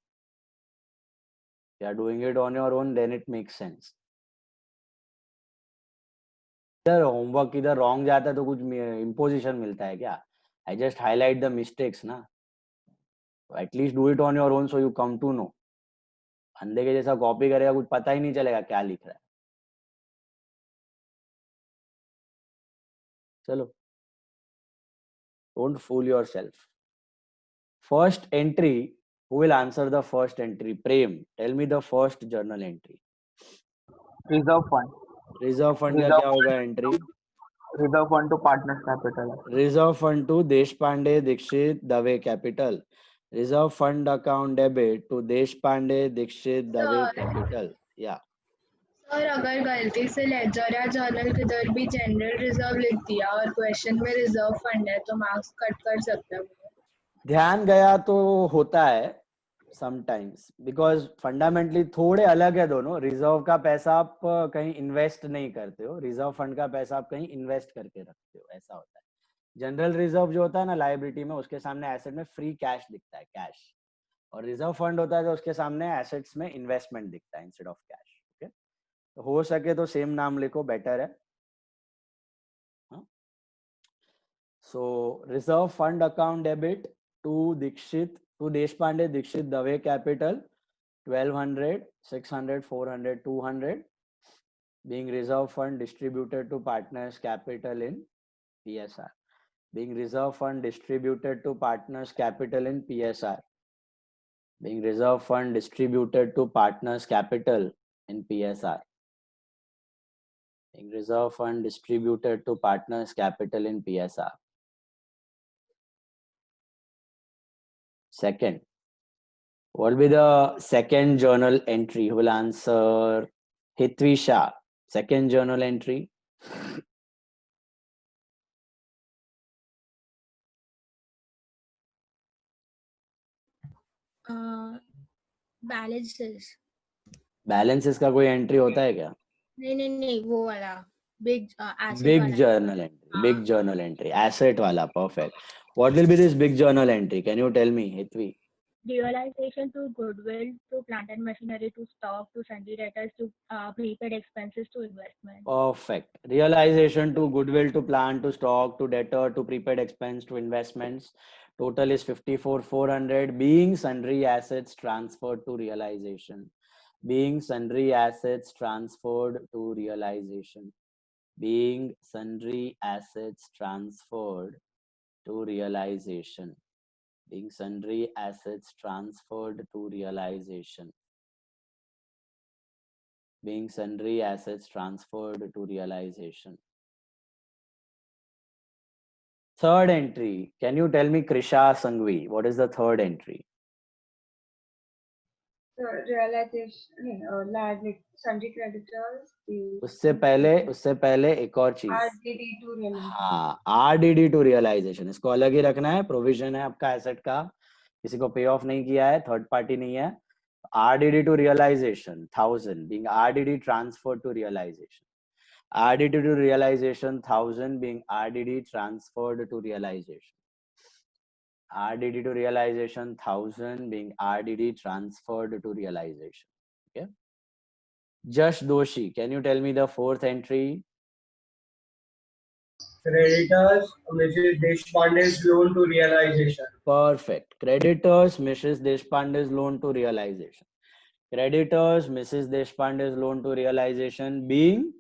Speaker 1: You are doing it on your own, then it makes sense. इधर होमवर्क इधर रॉन्ग जाता है तो कुछ इम्पोजिशन मिलता है क्या? I just highlight the mistakes ना. At least do it on your own so you come to know. अंधे के जैसा कॉपी करेगा, कुछ पता ही नहीं चलेगा क्या लिख रहा है. चलो, don't fool yourself. First entry, who will answer the first entry? Prem, tell me the first journal entry.
Speaker 7: Reserve fund.
Speaker 1: Reserve fund का क्या होगा entry?
Speaker 7: Reserve fund to partners capital.
Speaker 1: Reserve fund to Deshpande Dixit Dave capital. Reserve fund account debit to Deshpande Dixit Dave capital. या
Speaker 3: sir, अगर गलती से laser या journal किधर भी जनरल रिजर्व लिख दिया और क्वेश्चन में रिजर्व फंड है तो मार्क्स कट कर सकते हैं.
Speaker 1: ध्यान गया तो होता है समटाइम्स, बिकॉज फंडामेंटली थोड़े अलग है दोनों. रिजर्व का पैसा आप कहीं इन्वेस्ट नहीं करते हो, रिजर्व फंड का पैसा आप कहीं इन्वेस्ट करके रखते हो, ऐसा होता है. जनरल रिजर्व जो होता है ना लायबिलिटी में, उसके सामने एसेट में फ्री कैश दिखता है, कैश. और रिजर्व फंड होता है तो उसके सामने एसेट्स में इन्वेस्टमेंट दिखता है इंस्टेड ऑफ कैश. ओके. तो हो सके तो सेम नाम लिखो, बेटर है. So reserve fund account debit to Dikshit, to Deshpande Dikshit Dave Capital, 1,200, 600, 400, 200 being reserve fund distributed to partners capital in PSR. Being reserve fund distributed to partners capital in PSR. Being reserve fund distributed to partners capital in PSR. Being reserve fund distributed to partners capital in PSR. Second, What will be the second journal entry? Who will answer? Hitvi Shah. Second journal entry.
Speaker 10: balances.
Speaker 1: Balances का कोई entry होता है क्या?
Speaker 10: नहीं वो वाला big asset
Speaker 1: Big
Speaker 10: वाला
Speaker 1: journal entry. Big journal entry. Asset वाला. Perfect. What will be this big journal entry? Can you tell me, Hitvi?
Speaker 10: realization to goodwill to plant and machinery to stock to sundry debtors to prepaid expenses to investment.
Speaker 1: Perfect. Realization to goodwill to plant to stock to debtor to prepaid expense to investments. Total is 54,400 being sundry assets transferred to realization. Being sundry assets transferred to realization. Being sundry assets transferred to realization. Being sundry assets transferred to realization. Being sundry assets transferred to realization. Third entry. Can you tell me, Krisha Sangvi, what is the third entry?
Speaker 3: realization liability sundry creditors
Speaker 1: उससे पहले एक और चीज,
Speaker 3: RDD to realization.
Speaker 1: हाँ, RDD to realization. इसको अलग ही रखना है. प्रोविजन है आपका एसेट का, किसी को पे ऑफ नहीं किया है, थर्ड पार्टी नहीं है. RDD to realization 1000 being RDD transferred to realization. RDD to realization 1000 being RDD transferred to realization. RDD to realization 1000 being RDD transferred to realization. Okay. Jash Doshi, can you tell me the fourth entry?
Speaker 11: Creditors, Mrs. Deshpande's loan to realization.
Speaker 1: Perfect. Creditors, Mrs. Deshpande's loan to realization. Creditors, Mrs. Deshpande's loan to realization being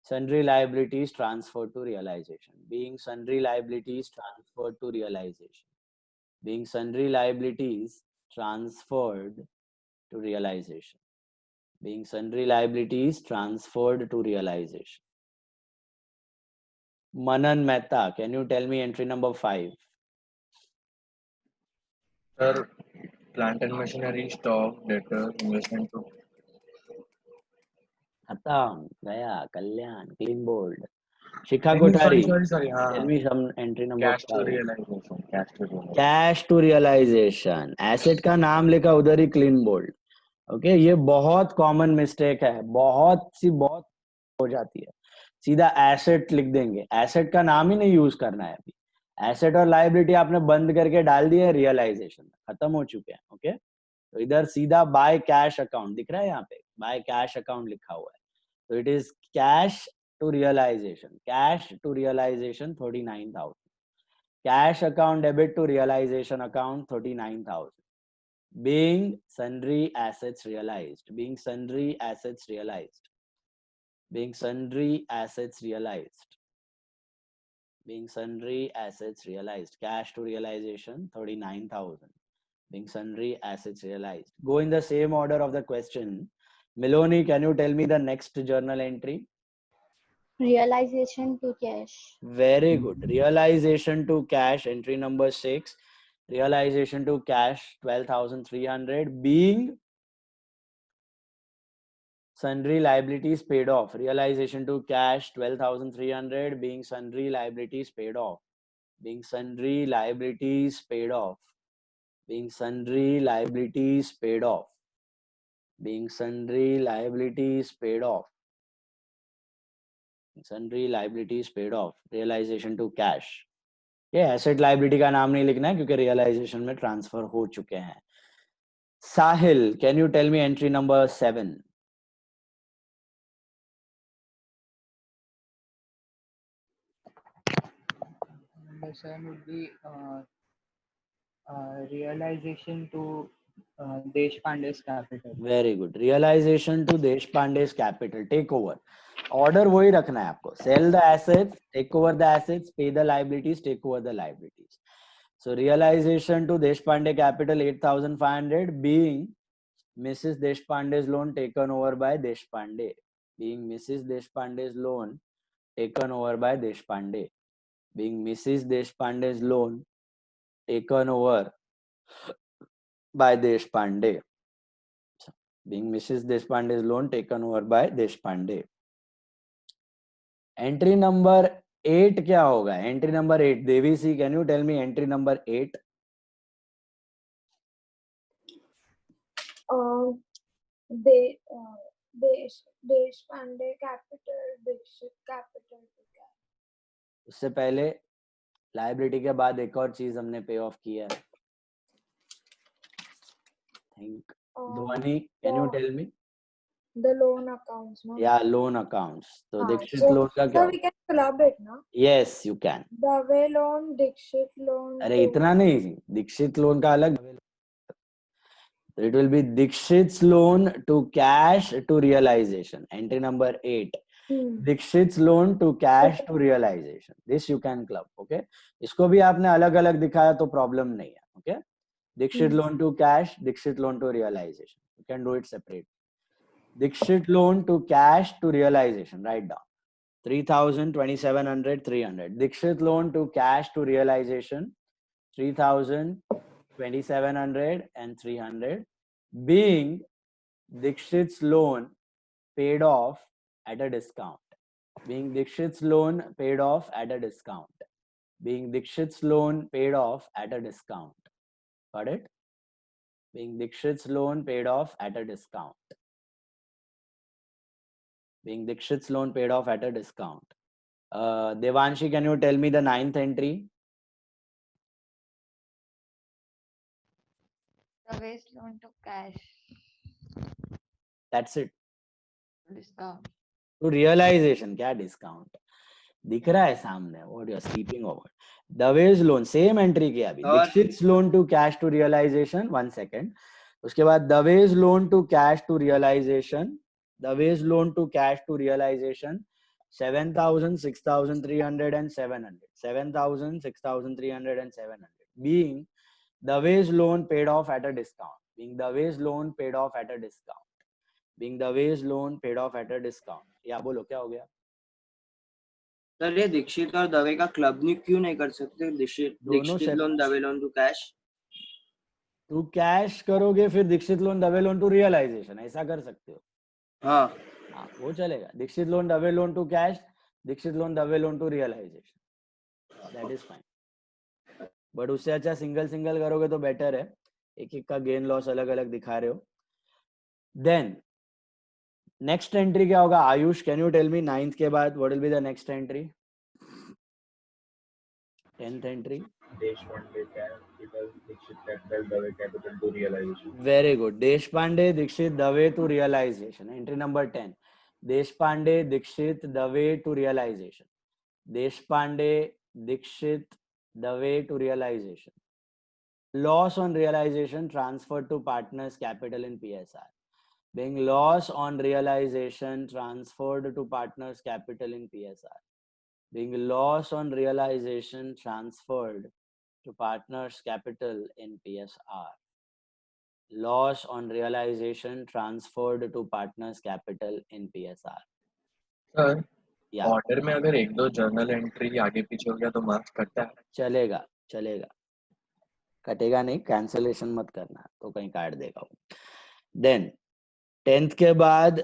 Speaker 1: sundry liabilities transferred to realization. Being sundry liabilities transferred to realization. Being sundry liabilities transferred to realization. Being sundry liabilities transferred to realization. Manan Mehta, can you tell me entry number 5?
Speaker 6: Sir, plant and machinery, stock, debtor, investment to.
Speaker 1: Khatam, Gaya, Kalyan, clean board. Shikha Kothari,
Speaker 6: Sorry.
Speaker 1: tell me some entry number
Speaker 6: Cash to
Speaker 1: 5.
Speaker 6: realization.
Speaker 1: Cash to realization. Asset का नाम लिखा उधर ही clean board. Okay, ये बहुत common mistake है, बहुत हो जाती है. सीधा एसेट लिख देंगे, एसेट का नाम ही नहीं यूज करना है. अभी एसेट और लायबिलिटी आपने बंद करके डाल दिए, रियलाइजेशन खत्म हो चुके हैं. ओके, तो इधर सीधा बाय कैश अकाउंट दिख रहा है, यहाँ पे बाय कैश अकाउंट लिखा हुआ है. तो it is cash to realisation. Cash to realisation 39,000. Cash account debit to realisation account 39,000. being sundry assets realized. Being sundry assets realized. Being sundry assets realized. Being sundry assets realized. Cash to realization 39,000. Being sundry assets realized. Go in the same order of the question. Miloni, can you tell me the next journal entry?
Speaker 5: Realization to cash.
Speaker 1: Very good. Realization to cash, entry number 6. Realization to cash 12,300 being sundry liabilities paid off. Realization to cash 12,300 being sundry liabilities paid off. Being sundry liabilities paid off. Being sundry liabilities paid off. Being sundry liabilities paid off. Sundry liabilities paid off. Realization to cash. ये asset liability का नाम नहीं लिखना है क्योंकि realisation में transfer हो चुके हैं. Sahil, can you tell me entry number 7?
Speaker 6: Number 7 would be realization to Deshpande's capital.
Speaker 1: Very good. Realization to Deshpande's capital. Take over. Order वही रखना है आपको. Sell the assets, take over the assets, pay the liabilities, take over the liabilities. So realization to Deshpande capital 8,500 being Mrs. Deshpande's loan taken over by Deshpande. Being Mrs. Deshpande's loan taken over by Deshpande. Being Mrs. Deshpande's loan taken over by Deshpande. Being Mrs. Deshpande's loan taken over by Deshpande. Entry number 8 क्या होगा? Entry number 8. Devi C, can you tell me entry number 8?
Speaker 12: Deshpande capital, Dixit capital.
Speaker 1: उससे पहले liability के बाद एक और चीज हमने पे ऑफ किया है. Think Dhwani, can you tell me?
Speaker 12: The loan accounts, no?
Speaker 1: Yeah, loan accounts. So Dixit
Speaker 12: so,
Speaker 1: loan का क्या?
Speaker 12: So we can club it, no?
Speaker 1: Yes, you can.
Speaker 12: Dave loan, Dixit loan.
Speaker 1: अरे इतना नहीं, Dixit loan का अलग. So it will be Dixit's loan to cash to realization. Entry number 8. Dixit's loan to cash to realization. This you can club. Okay. इसको भी आपने अलग अलग दिखाया तो problem नहीं है. Okay. Dixit loan to cash, Dixit loan to realization. You can do it separate. Dixit loan to cash to realization. Write down 3,000, 2,700, 300. Dixit loan to cash to realization 3,000, 2,700 and 300. Being Dixit's loan paid off at a discount. Being Dixit's loan paid off at a discount. Being Dixit's loan paid off at a discount. Got it? Being Dixit's loan paid off at a discount. Being Dixit's loan paid off at a discount. Devanshi, can you tell me the 9th entry?
Speaker 13: Dave's loan to cash.
Speaker 1: That's it.
Speaker 13: Discount.
Speaker 1: To realization, क्या discount? दिख रहा है सामने. What you are sleeping over? Dave's loan, same entry किया अभी. Dixit's loan to cash to realization. 1 second. उसके बाद Dave's loan to cash to realization. Dave's loan to cash to realization. 7,000, 6,300 and 700. 7,000, 6,300 and 700. Being Dave's loan paid off at a discount. Being Dave's loan paid off at a discount. Being Dave's loan paid off at a discount. या बोलो क्या हो गया?
Speaker 7: Sir ये दीक्षित और दवे का club नहीं क्यों नहीं कर सकते? Dixit loan Dave loan to cash.
Speaker 1: To cash करोगे फिर Dixit loan Dave loan to realisation, ऐसा कर सकते हो. हाँ, वो चलेगा. Dixit loan Dave loan to cash, Dixit loan Dave loan to realisation. That is fine. But उससे अच्छा सिंगल सिंगल करोगे तो बेटर है. एक एक का गेन लॉस अलग अलग दिखा रहे हो. देन नेक्स्ट एंट्री क्या होगा? Ayush, can you tell me 9th के बाद what will be the next entry? 10th entry.
Speaker 8: Deshpande capital, Dixit capital, Dave capital to realization.
Speaker 1: Very good. Deshpande, Dixit, Dave to realization. Entry number 10. Deshpande, Dixit, Dave to realization. Deshpande, Dixit, Dave to realization. Loss on realization transferred to partners capital in PSR. Being loss on realization transferred to partners capital in PSR. Being loss on realization transferred to partners capital in PSR. Loss on realization transferred to partners capital in PSR.
Speaker 6: Sir,
Speaker 1: Yeah.
Speaker 6: Order में अगर एक दो journal entry आगे पीछे हो गया तो marks कटता है?
Speaker 1: चलेगा, चलेगा. कटेगा नहीं, कैंसलेशन मत करना तो कहीं काट देगा वो. देन 10th के बाद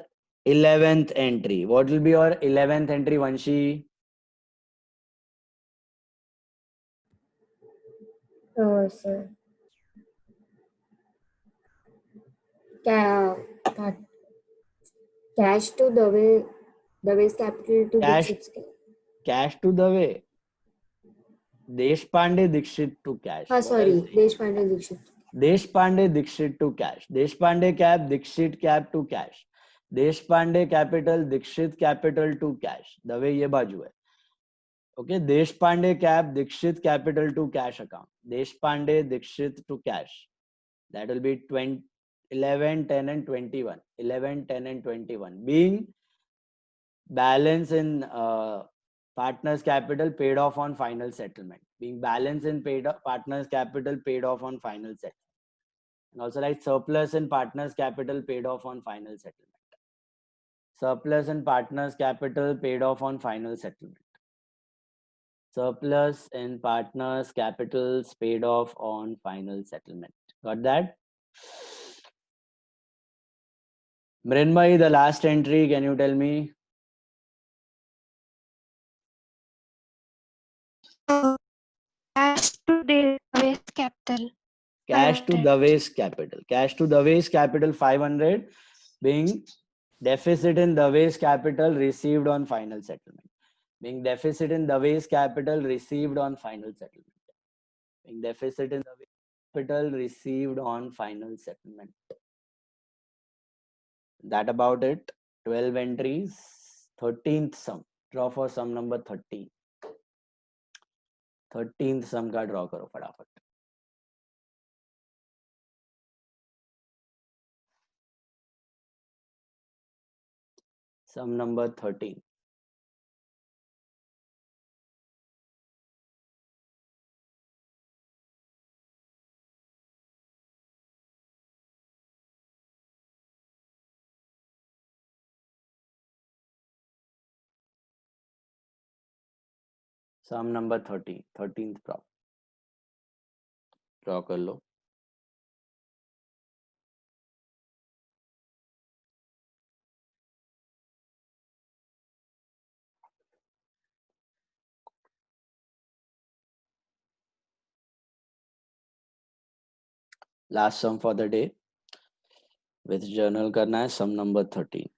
Speaker 1: 11th एंट्री. What will be your 11th entry, Vanshi?
Speaker 12: Sir. Cash to Dave's capital to Dixit's.
Speaker 1: Cash to Dave. Deshpande Dixit to cash.
Speaker 12: Sorry, Deshpande Dixit.
Speaker 1: Deshpande Dixit to cash. Deshpande cap, Dixit cap to cash. Deshpande capital, Dixit capital to cash. Dave ये बाजू है. Okay, Deshpande cap, Dixit capital to cash account. Deshpande Dixit to cash. That will be 11, 10 and 21. 11, 10 and 21. Being balance in partners capital paid off on final settlement. Being balance in partners capital paid off on final settlement. And also like surplus in partners capital paid off on final settlement. Surplus in partners capital paid off on final settlement. Surplus in partners capitals paid off on final settlement. Got that? Mrinmay, the last entry, can you tell me?
Speaker 5: Cash to Dawes Capital.
Speaker 1: Cash to Dawes Capital. Cash to Dawes Capital 500 being deficit in Dawes Capital received on final settlement. Being deficit in Dawes Capital received on final settlement. Being deficit in Dawes Capital received on final settlement. That about it. 12 entries. 13th sum. Draw for sum number 13. 13th sum का draw करो फटाफट. Sum number 13. Sum number 13. 13th prop. Draw कर लो. Last sum for the day. With journal करना है sum number 13.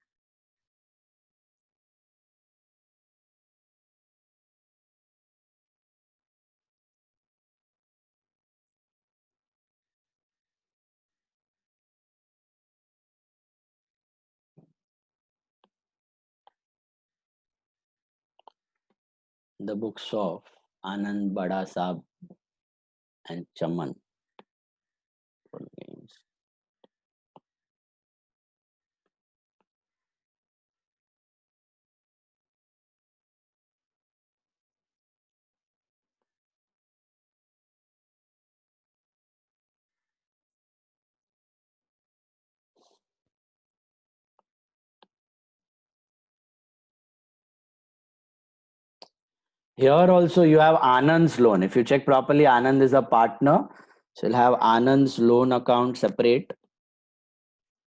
Speaker 1: The books of Anand Bada Saab and Chaman. Full names. Here also you have Anand's loan. If you check properly, Anand is a partner. So you'll have Anand's loan account separate.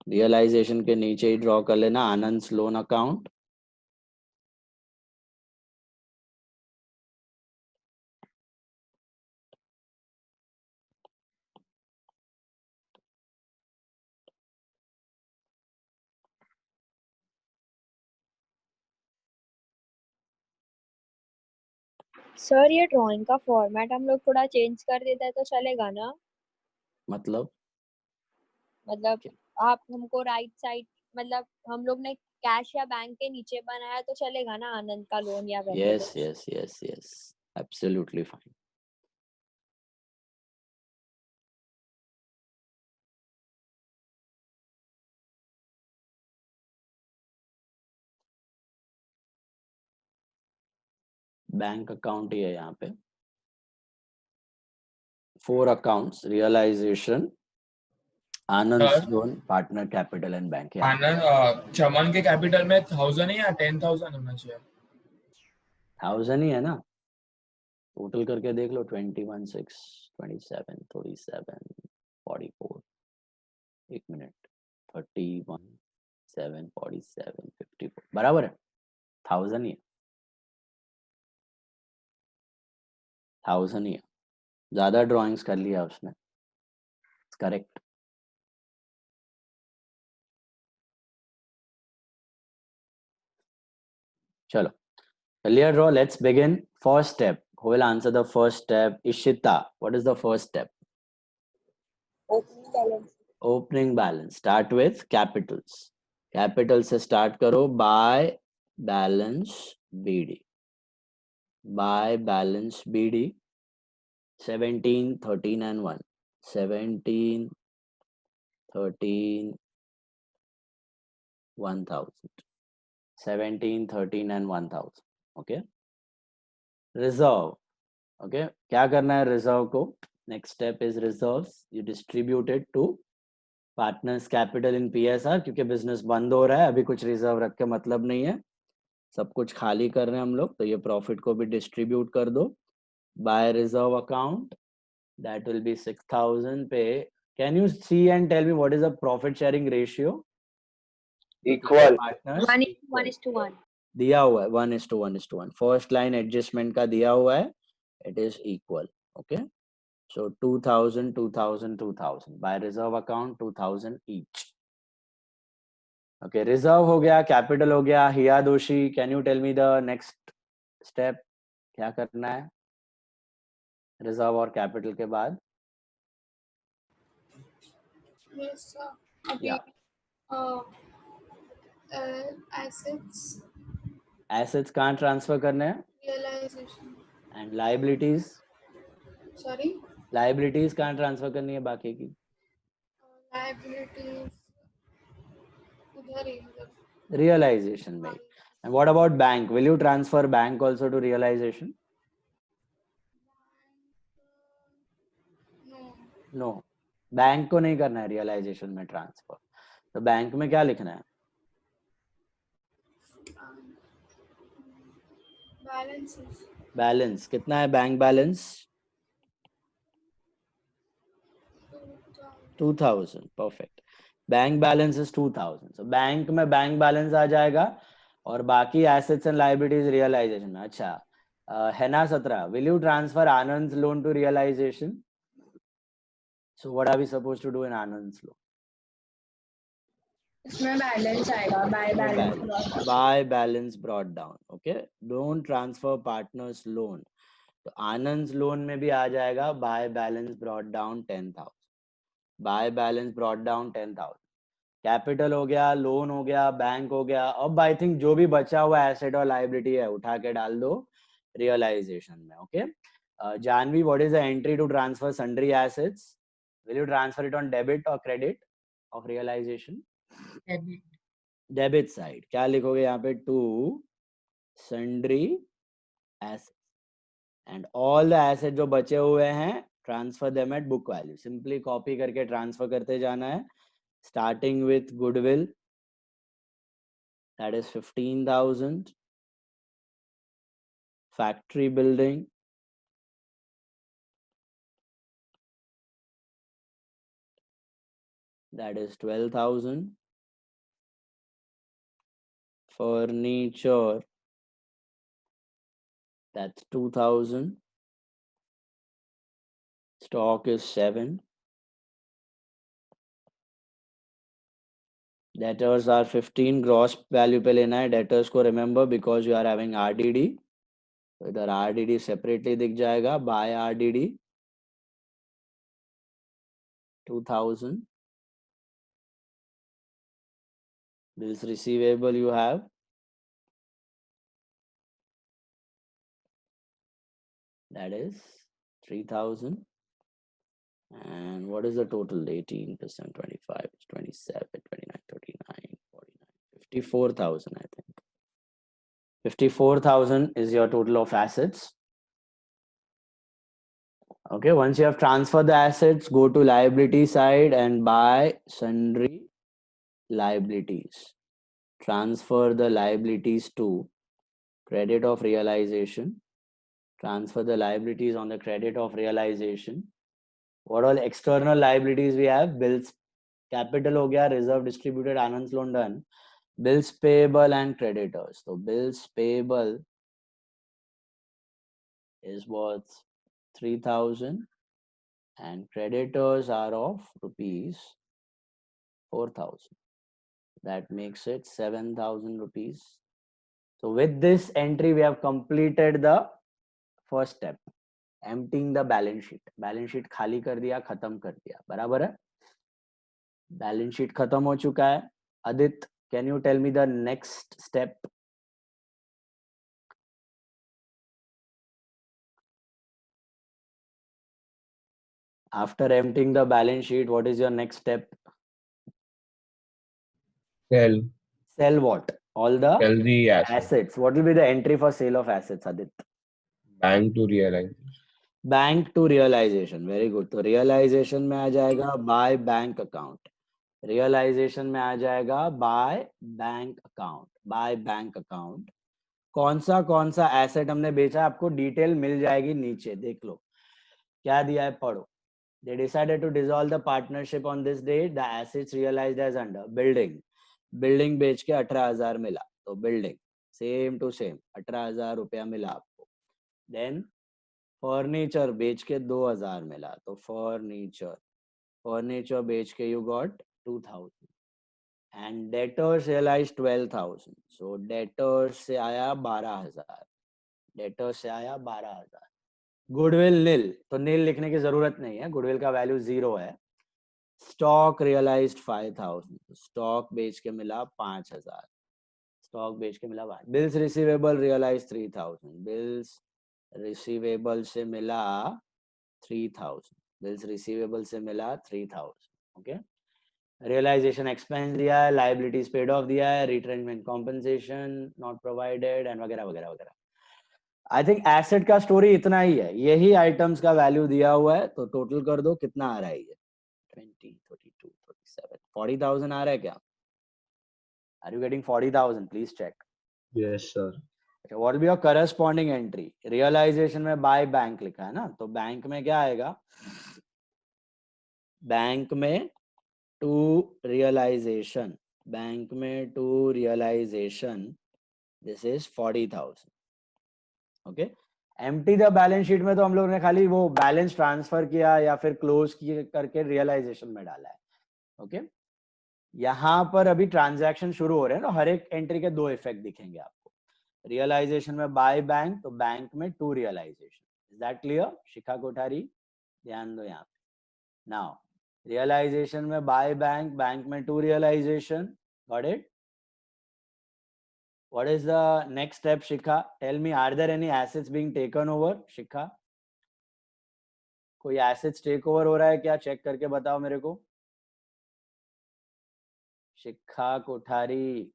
Speaker 1: Realization के नीचे ही draw कर लेना Anand's loan account.
Speaker 5: Sir ये drawing का format हम लोग थोड़ा change कर देते हैं तो चलेगा ना?
Speaker 1: मतलब
Speaker 5: आप हमको राइट साइड मतलब हम लोग ने कैश या बैंक के नीचे बनाया तो चलेगा ना आनंद का लोन या वैसे
Speaker 1: Yes. Absolutely fine. Bank account ही है यहाँ पे. 4 accounts: realization, Anand's loan, partner capital and bank.
Speaker 4: आनंद चमन के कैपिटल में 1000 है या 10,000 होना चाहिए?
Speaker 1: 1000 ही है ना. टोटल करके देख लो. 21, 6, 27, 37, 44. एक मिनट. 31, 7, 47, 54. बराबर है. 1000 ही है. 1000 ही है. ज्यादा ड्राइंग्स कर लिया उसने. करेक्ट. चलो. Clear draw. Let's begin. First step. Who will answer the first step? Ishita. What is the first step?
Speaker 2: Opening balance.
Speaker 1: Opening balance. Start with capitals. Capital से start करो. By balance BD. By balance BD. 17, 13 and 1. 17, 13, 1000. 17, 13 and 1000. Okay. Reserve. Okay. क्या करना है reserve को? Next step is reserves. You distribute it to partners capital in PSR क्योंकि business बंद हो रहा है. अभी कुछ reserve रख के मतलब नहीं है. सब कुछ खाली कर रहे हैं हम लोग. तो ये profit को भी distribute कर दो. By reserve account that will be 6000 पे Can you see and tell me what is the profit sharing ratio?
Speaker 9: Equal.
Speaker 1: Partners
Speaker 5: 1:1:1.
Speaker 1: दिया हुआ है 1:1:1. फर्स्ट लाइन एडजस्टमेंट का दिया हुआ है, it is equal. Okay, so 2000 2000 2000 by reserve account 2000 ईच. Okay, reserve हो गया, कैपिटल हो गया. Hiya Doshi, can you tell me the next step, क्या करना है रिजर्व और कैपिटल के बाद?
Speaker 14: Yes, sir. अभी
Speaker 1: Yeah. Assets कहाँ ट्रांसफर करने हैं?
Speaker 14: realization.
Speaker 1: And liabilities?
Speaker 14: Sorry,
Speaker 1: liabilities कहाँ ट्रांसफर करनी है बाकी की?
Speaker 14: liabilities उधर ही मतलब
Speaker 1: Realization में. And what about bank? Will you transfer bank also to realization? No. Bank को नहीं करना है realization में ट्रांसफर. तो बैंक में क्या लिखना है?
Speaker 14: balances.
Speaker 1: बैलेंस कितना है? Bank balance 2000. Perfect. Bank balance is 2000. So bank में बैंक बैलेंस आ जाएगा और बाकी एसेट्स एंड लायबिलिटीज रियलाइजेशन में. अच्छा, है ना 17. Will you transfer Anand loan to realisation? So what are we supposed to do in Anand loan?
Speaker 3: इसमें बैलेंस आएगा,
Speaker 1: by balance brought down. Okay, don't transfer partners loan. तो आनंद लोन में भी आ जाएगा by balance brought down 10,000. By balance brought down 10,000. Capital हो गया, loan हो गया, बैंक हो गया. अब आई थिंक जो भी बचा हुआ एसेट और लायबिलिटी है उठा के डाल दो रियलाइजेशन में. Okay, Janvi, what is the entry to transfer sundry assets? Will you transfer it on debit और credit of realisation? Debit side. क्या लिखोगे यहाँ पे? To sundry assets and all the asset जो बचे हुए हैं transfer them at book value. Simply copy करके ट्रांसफर करते जाना है. Starting with goodwill, that is 15,000. Factory building, that is 12,000. Furniture, that's 2,000. Stock is 7. Debtors are 15. Gross value पे लेना है debtors को, remember, because you are having RDD. तो इधर RDD separately दिख जाएगा. Buy RDD 2,000. Bills receivable you have that is 3,000. And what is the total? 18%, 25, 27, 29, 39, 49, 54,000, I think. 54,000 is your total of assets. Okay, once you have transferred the assets, go to liability side and buy sundry liabilities. Transfer the liabilities to credit of realization. Transfer the liabilities on the credit of realization. What all external liabilities we have? Bills, capital हो गया, reserve distributed, Anand's loan done. Bills payable and creditors. So bills payable is worth 3,000 and creditors are of rupees 4,000. That makes it 7,000 rupees. So with this entry, we have completed the first step. Emptying the balance sheet. Balance sheet खाली कर दिया, खत्म कर दिया. बराबर है? Balance sheet खत्म हो चुका है. Adit, can you tell me the next step? After emptying the balance sheet, what is your next step?
Speaker 6: Sell.
Speaker 1: Sell what? All the
Speaker 6: Sell the
Speaker 1: assets. What will be the entry for sale of assets, Adit?
Speaker 6: Bank to realize.
Speaker 1: Bank to realisation. Very good. तो realisation में आ जाएगा by bank account. Realisation में आ जाएगा by bank account. By bank account. कौन सा asset हमने बेचा, आपको डिटेल मिल जाएगी नीचे. देख लो क्या दिया है, पढ़ो. They decided to dissolve the partnership on this date. The assets realized as under building बेच के 18,000 मिला, तो बिल्डिंग सेम टू सेम 18,000 रुपया मिला आपको. देन फर्नीचर बेच के 2,000 मिला, तो फर्नीचर बेच के you got 2,000. And debtors realise 12,000, so debtors से आया 12,000. गुडविल नील, तो नील लिखने की जरूरत नहीं है, गुडविल का वैल्यू 0 है. स्टॉक रियलाइज्ड 5,000, स्टॉक बेच के मिला 5,000. Bills receivable realise 3,000, bills receivable से मिला 3,000. ओके. रियलाइजेशन एक्सपेंस दिया है, लाइबिलिटीज पेड ऑफ दिया है, retrenchment compensation not provided and वगैरह वगैरह वगैरह. आई थिंक एसेट का स्टोरी इतना ही है, यही आइटम्स का वैल्यू दिया हुआ है, तो टोटल कर दो कितना आ रहा है. ये 20, 32, 37, 40,000 आ रहा है क्या? Are you getting 40,000? Please check.
Speaker 8: Yes, sir.
Speaker 1: Okay, what will be your corresponding entry? Realization में by bank लिखा है ना, तो बैंक में क्या आएगा? बैंक में to realization. This is 40,000. Okay. Empty the balance sheet में तो हम लोग ने खाली वो बैलेंस ट्रांसफर किया या फिर क्लोज करके रियलाइजेशन में डाला है. ओके. यहाँ पर अभी ट्रांजैक्शन शुरू हो रहे हैं ना, हर एक एंट्री के 2 इफेक्ट दिखेंगे आपको. रियलाइजेशन में बाय बैंक, तो बैंक में to realisation. Is that clear? Shikha Kothari ध्यान दो यहाँ पे. नाउ रियलाइजेशन में बाय बैंक, बैंक में to realisation. Got it? What is the next step Shikha? Tell me, are there any assets being taken over? Shikha, कोई assets take over हो रहा है क्या? चेक करके बताओ मेरे को. शिखा कोठारी.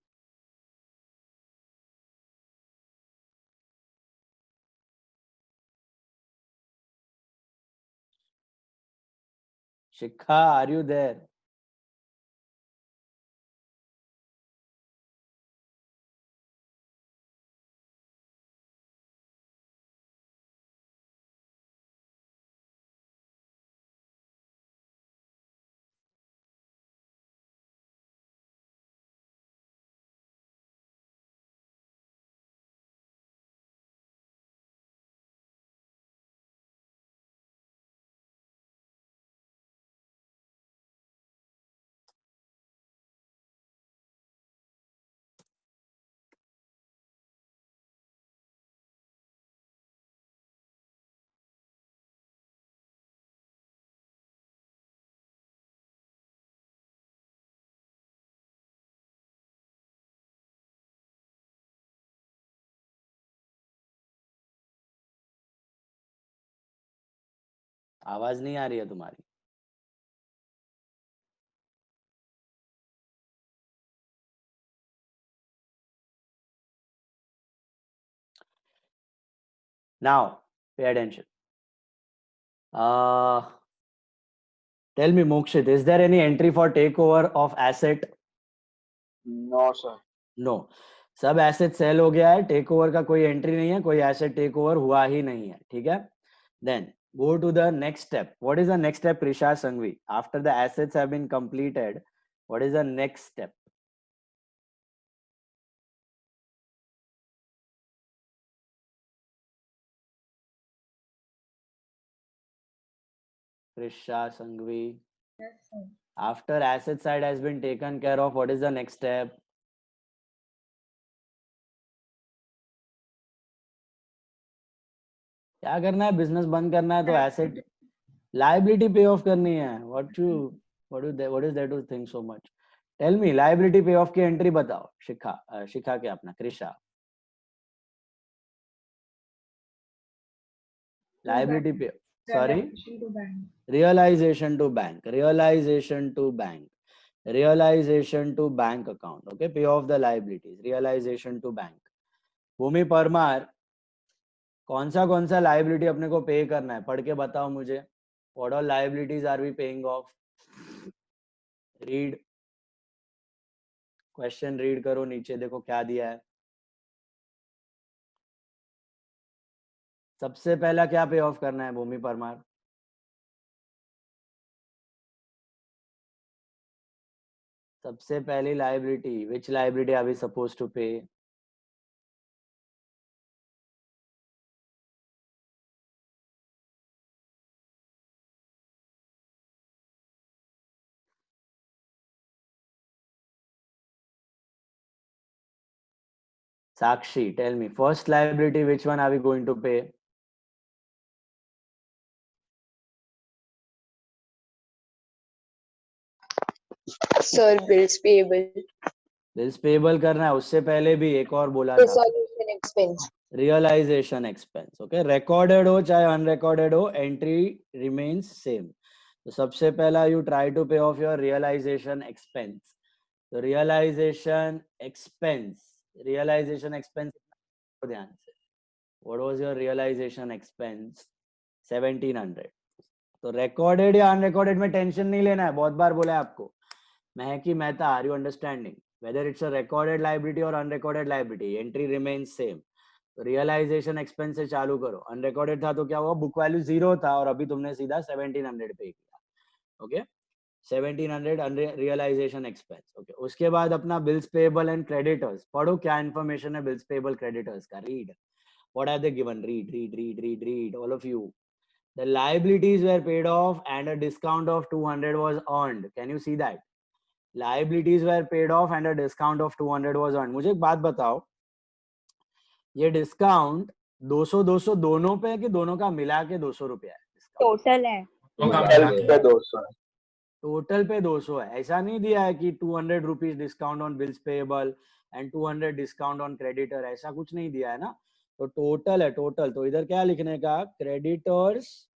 Speaker 1: शिखा, आर यू देयर? आवाज नहीं आ रही है तुम्हारी. Now, pay attention. Tell me, Mokshit, is there any entry for takeover of asset?
Speaker 9: No, sir.
Speaker 1: No. सब एसेट सेल हो गया है, टेक ओवर का कोई एंट्री नहीं है, कोई एसेट टेक ओवर हुआ ही नहीं है. ठीक है. Then go to the next step. What is the next step, Krisha Sanghvi? After the assets have been completed, what is the next step? Krisha Sanghvi.
Speaker 3: Yes, sir.
Speaker 1: After asset side has been taken care of, what is the next step? क्या करना है? Business बंद करना है तो asset liability pay off करनी है. What is that to think so much? Tell me, liability pay off की एंट्री बताओ. शिखा के अपना Krisha. Liability pay, sorry, realisation to bank account. Okay. Pay off the liabilities, realisation to bank. Bhumi Parmar, कौन सा liability अपने को पे करना है? पढ़ के बताओ मुझे. What all liabilities are we paying off? Read question, read करो, नीचे देखो क्या दिया है. सबसे पहला क्या पे ऑफ करना है भूमि परमार? सबसे पहली liability, which liability are we suppose to pay? Sakshi, tell me, first liability, which one are we going to pay?
Speaker 2: Sir, bills payable.
Speaker 1: Bills payable करना है, उससे पहले भी एक और बोला था,
Speaker 2: Resolution expense.
Speaker 1: realization expense. Okay, recorded हो चाहे unrecorded हो, entry remains same. तो सबसे पहला you try to pay off your realization expense. तो realization expense ध्यान से, what was your realization expense? 1700. तो recorded या unrecorded में टेंशन नहीं लेना है, बहुत बार बोला है आपको, Mahki Mehta, are you understanding? whether it's a recorded liability or unrecorded liability, entry remains same. तो रियलाइजेशन एक्सपेंस से चालू करो, अनरिकॉर्डेड था तो क्या हुआ, बुक वैल्यू 0 था और अभी तुमने सीधा 1700 पे किया. Okay, 1700 realisation expense. ओके, उसके बाद अपना बिल्स पेएबल एंड क्रेडिटर्स पढ़ो, क्या इन्फॉर्मेशन है बिल्स पेएबल क्रेडिटर्स का. Read, what are they given? Read all of you. The liabilities were paid off and a discount of 200 was earned. Can you see that? Liabilities were paid off and a discount of 200 was earned. मुझे एक बात बताओ, ये discount 200 दोनों पे है कि दोनों का मिला के 200 रुपया है?
Speaker 5: टोटल है,
Speaker 1: टोटल पे 200 है. ऐसा नहीं दिया है कि 200 rupees discount on bills payable and 200 discount on creditor, ऐसा कुछ नहीं दिया है ना. तो टोटल है, टोटल. तो इधर क्या लिखने का, creditors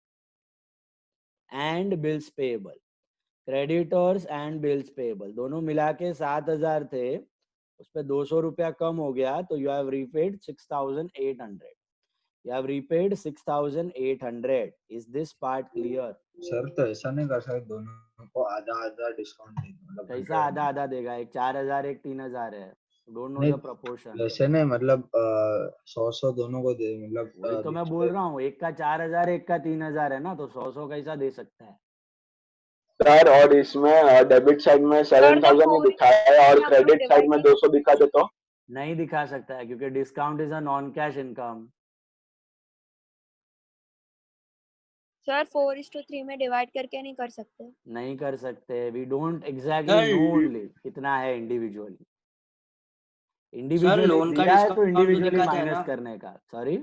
Speaker 1: and bills payable. Creditors and bills payable दोनों मिला के 7000 थे, उस पे 200 रुपया कम हो गया, तो you have repaid 6800. You have repaid 6800. Is this part clear?
Speaker 8: Sir तो ऐसा नहीं कर सकते, दोनों को आधा आधा डिस्काउंट देंगे. मतलब
Speaker 1: कैसा आधा आधा देगा? एक 4000 एक 3000 है. Don't know the proportion.
Speaker 8: ऐसे नहीं, मतलब 100 दोनों को दे, मतलब
Speaker 1: वही तो मैं बोल रहा हूँ, एक का 4000 एक का 3000 है ना, तो 100 कैसा दे सकता है
Speaker 9: सर? और इसमें डेबिट साइड में 7000 ही दिखा है और क्रेडिट साइड में 200 दिखा दे तो
Speaker 1: नहीं दिखा सकता है, क्योंकि discount is a non cash income.
Speaker 5: Sir 4:3 में डिवाइड करके नहीं कर सकते?
Speaker 1: नहीं कर सकते. We don't exactly know only कितना है इंडिविजुअली. इंडिविजुअली दिया है तो इंडिविजुअली माइनस करने का. सॉरी,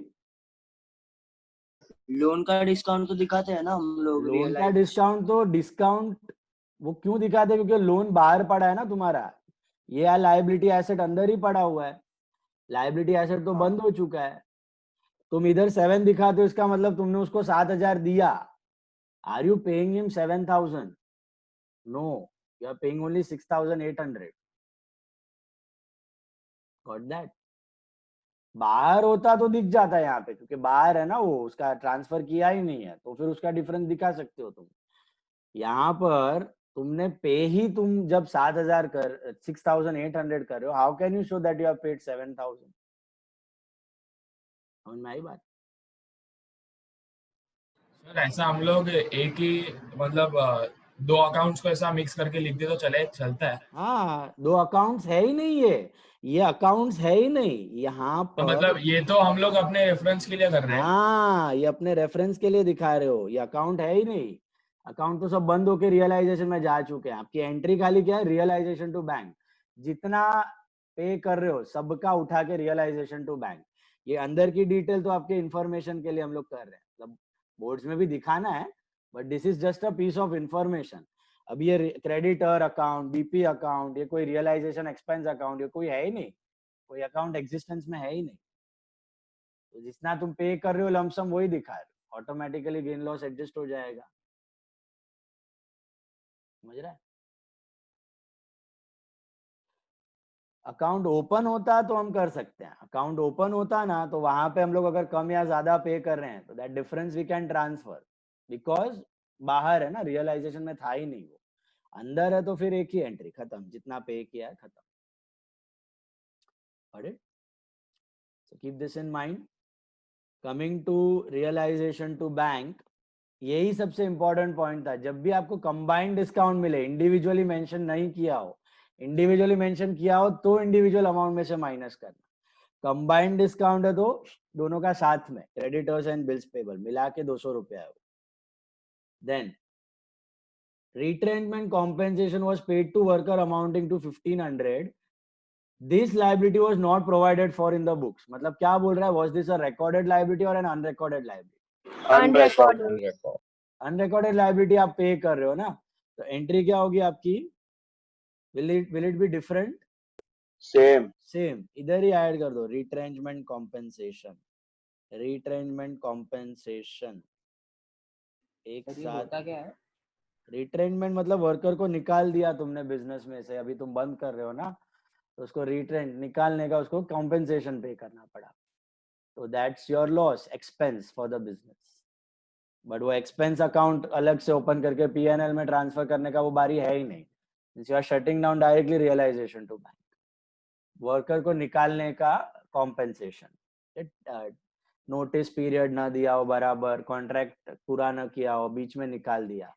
Speaker 7: लोन का डिस्काउंट तो दिखाते हैं ना हम लोग.
Speaker 1: लोन का डिस्काउंट तो डिस्काउंट वो क्यों दिखाते हैं? क्योंकि लोन बाहर पड़ा है ना तुम्हारा, ये लायबिलिटी एसेट अंदर ही पड़ा हुआ है. लायबिलिटी एसेट तो बंद हो चुका है. तुम इधर 7 दिखाते हो, इसका मतलब तुमने उसको 7000 दिया. Are you paying him 7000? No, you are paying only 6800. Got that? बाहर होता तो दिख जाता है यहाँ पे, क्योंकि बाहर है ना, वो उसका ट्रांसफर किया ही नहीं है, तो फिर उसका डिफरेंस दिखा सकते हो तुम. यहाँ पर तुमने पे ही, तुम जब 6800 कर रहे हो, how can you show that you have paid 7000? समझ में आई बात?
Speaker 4: सर ऐसा हम लोग एक ही, मतलब 2 अकाउंट्स को ऐसा मिक्स करके लिख दे तो चलता है?
Speaker 1: हाँ, 2 अकाउंट्स है ही नहीं, ये अकाउंट्स है ही नहीं यहाँ पर.
Speaker 4: तो मतलब ये तो हम लोग अपने रेफरेंस के लिए कर रहे हैं.
Speaker 1: हाँ, ये अपने रेफरेंस के लिए दिखा रहे हो, ये अकाउंट है ही नहीं. अकाउंट तो सब बंद होके रियलाइजेशन में जा चुके हैं. आपकी एंट्री खाली क्या है, रियलाइजेशन टू बैंक. जितना पे कर रहे हो सबका उठा के रियलाइजेशन टू बैंक. ये अंदर की डिटेल तो आपके इंफॉर्मेशन के लिए हम लोग कर रहे हैं, मतलब बोर्ड्स में भी दिखाना है, but this is just a piece of information. अब ये क्रेडिटर अकाउंट, बीपी अकाउंट, ये कोई रियलाइजेशन एक्सपेंस अकाउंट, ये कोई है ही नहीं. कोई अकाउंट एग्जिस्टेंस में है ही नहीं. तो जितना तुम पे कर रहे हो लमसम वही दिखा रहे हो, ऑटोमेटिकली गेन लॉस एडजस्ट हो जाएगा. समझ रहा है? अकाउंट ओपन होता तो हम कर सकते हैं. अकाउंट ओपन होता ना, तो वहां पे हम लोग अगर कम या ज्यादा पे कर रहे हैं तो that difference we can transfer, because बाहर है ना, रियलाइजेशन में था ही नहीं वो. अंदर है तो फिर एक ही एंट्री, खत्म. जितना पे किया है खत्म. Got it? So keep this in mind. Coming to realization to bank, यही सबसे इंपॉर्टेंट पॉइंट था. जब भी आपको कंबाइंड डिस्काउंट मिले, इंडिविजुअली मेंशन नहीं किया हो, इंडिविजुअली मेंशन किया हो तो इंडिविजुअल अमाउंट में से माइनस करना. कंबाइंड डिस्काउंट है तो दोनों का साथ में क्रेडिटर्स एंड बिल्स पेबल मिला के 200 रुपया है. Then retrenchment compensation was paid to worker amounting to 1500. This liability was not provided for in the books. मतलब क्या बोल रहा है? Was this a recorded liability or an unrecorded liability?
Speaker 5: Unrecorded.
Speaker 1: Unrecorded liability आप पे कर रहे हो ना, तो एंट्री क्या होगी आपकी? Will it be different? Same. इधर ही ऐड कर दो retrenchment compensation. Retrenchment compensation एक साथ.
Speaker 7: होता क्या है?
Speaker 1: रिट्रेंचमेंट मतलब वर्कर को निकाल दिया तुमने बिजनेस में से, अभी तुम बंद कर रहे हो ना, तो उसको रिट्रेंच निकालने का उसको कॉम्पेंसेशन पे करना पड़ा. तो that's your loss expense for the business. But वो एक्सपेंस अकाउंट अलग से ओपन करके पीएनएल में ट्रांसफर करने का वो बारी है ही नहीं. You are shutting down directly realisation to bank. Worker को निकालने का कॉम्पेंसेशन, नोटिस पीरियड ना दिया हो, बराबर कॉन्ट्रैक्ट पूरा ना किया हो, बीच में निकाल दिया,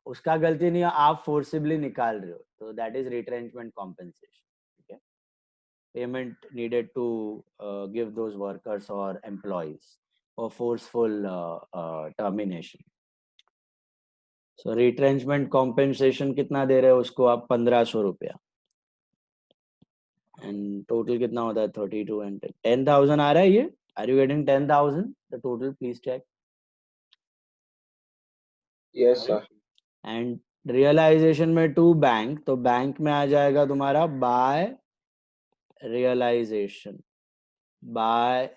Speaker 1: उसका गलती नहीं है, आप फोर्सिबली निकाल रहे हो, तो दैट इज रिट्रेंचमेंट कॉम्पेंसेशन. ठीक है. Payment needed to give those workers और employees for forceful termination. So retrenchment compensation कितना दे रहे हो उसको आप? 1500 रुपया. एंड टोटल कितना होता है? 32 एंड 10,000 आ रहा है ये. Are you getting 10,000 the total? Please check.
Speaker 9: Yes sir.
Speaker 1: And realisation में टू बैंक, तो बैंक में आ जाएगा तुम्हारा by realisation. 10,000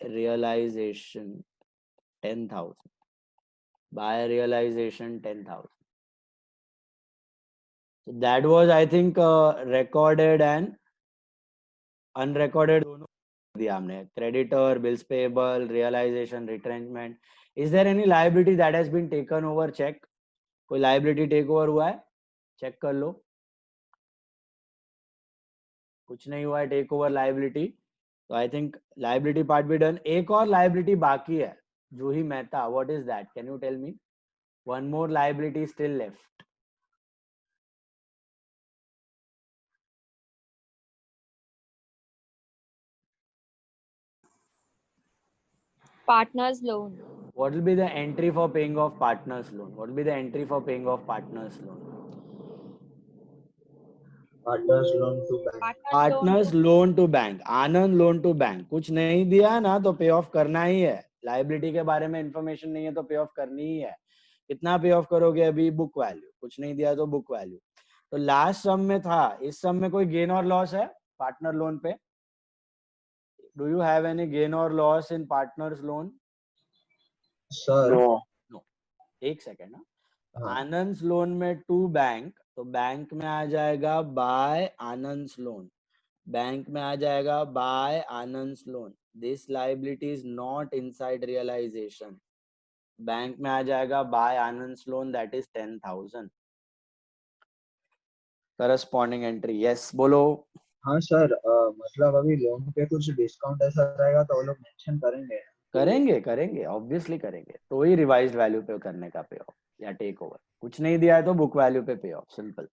Speaker 1: by realisation 10,000. So that was I think recorded and unrecorded दोनों दिया हमने. Creditor, bills payable, realisation, retrenchment. Is there any liability that has been taken over? Check. कोई लायबिलिटी टेक ओवर हुआ है? चेक कर लो. कुछ नहीं हुआ है टेक ओवर लायबिलिटी. तो आई थिंक लायबिलिटी पार्ट भी डन. एक और लायबिलिटी बाकी है, Juhi Mehta. What is that? Can you tell me? One more liability still left.
Speaker 5: Partners loan.
Speaker 1: What will be the entry for paying off partners loan? What will be the entry for paying off partners loan?
Speaker 8: Partners loan to bank.
Speaker 1: Partners loan to bank. Anand loan to bank. कुछ नहीं दिया ना तो पे off करना ही है. Liability के बारे में इंफॉर्मेशन नहीं है तो पे ऑफ करनी ही है. कितना पे ऑफ करोगे? अभी बुक वैल्यू. कुछ नहीं दिया तो बुक वैल्यू. तो लास्ट सम में था, इस सम में कोई गेन और लॉस है partner loan pay? Do you have any gain और loss in partners loan?
Speaker 8: Sir
Speaker 1: no. एक सेकेंड. आनंद लोन में टू बैंक, तो बैंक में आ जाएगा बाय आनंद लोन. बैंक में आ जाएगा by Anand loan. This liability is not inside realisation. Bank में आ जाएगा by Anand loan, that is 10,000. Corresponding entry. Yes बोलो.
Speaker 8: हाँ सर, मतलब अभी लोन पे कुछ डिस्काउंट ऐसा रहेगा तो वो लोग मेंशन करेंगे.
Speaker 1: करेंगे ऑब्वियसली करेंगे. तो ही रिवाइज्ड वैल्यू पे करने का पे ऑफ या टेक ओवर. कुछ नहीं दिया है तो बुक वैल्यू पे पे ऑफ. सिंपल.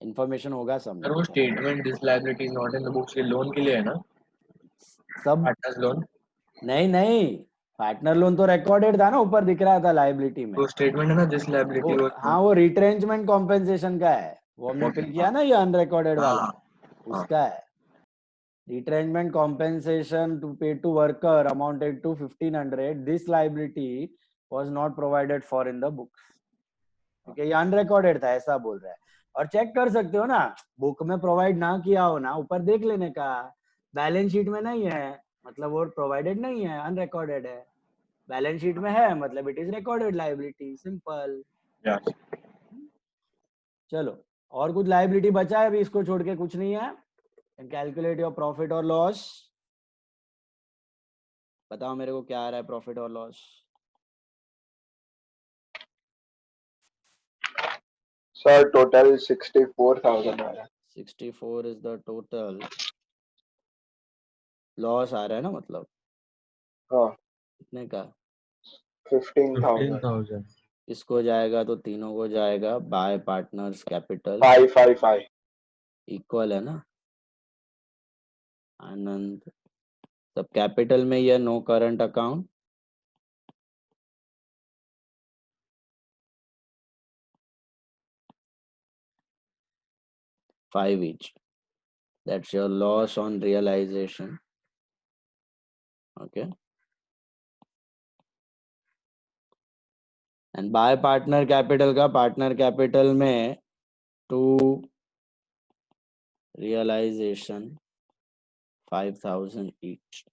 Speaker 1: इंफॉर्मेशन होगा सब.
Speaker 6: सर वो statement this liability is not in the books, ये लोन के लिए है ना?
Speaker 1: सब
Speaker 6: पार्टनर्स लोन.
Speaker 1: नहीं. पार्टनर लोन तो रिकॉर्डेड था ना, ऊपर दिख रहा था लायबिलिटी में.
Speaker 6: वो स्टेटमेंट है ना दिस लायबिलिटी.
Speaker 1: हाँ वो रिट्रेंचमेंट कॉम्पेंसेशन का है. वो हमने फिल किया ना, ये अनरिकॉर्डेड वाला, उसका है. Retrenchment compensation to pay to worker amounted to 1,500. This liability was not provided for in the books. Okay, ये unrecorded था, ऐसा बोल रहा है. और चेक कर सकते हो ना, बुक में प्रोवाइड ना किया हो ना, ऊपर देख लेने का. बैलेंस शीट में नहीं है मतलब वो प्रोवाइडेड नहीं है, अनरिकॉर्डेड है. बैलेंस शीट में है मतलब it is recorded liability. Simple. चलो, और कुछ लायबिलिटी बचा है अभी? इसको छोड़ के कुछ नहीं है. And calculate your profit or loss. बताओ मेरे को क्या आ रहा है प्रॉफिट और लॉस?
Speaker 9: सर टोटल 64,000 आ रहा है.
Speaker 1: 64 is the total. लॉस आ रहा है ना मतलब?
Speaker 9: हाँ.
Speaker 1: कितने का?
Speaker 9: 15,000.
Speaker 1: इसको जाएगा तो तीनों को जाएगा बाय पार्टनर्स कैपिटल.
Speaker 9: 555.
Speaker 1: इक्वल है ना आनंद, सब कैपिटल में ये no current account, five each. That's your loss on realization. Okay. And by partner capital का partner capital में to realization 5,000 each.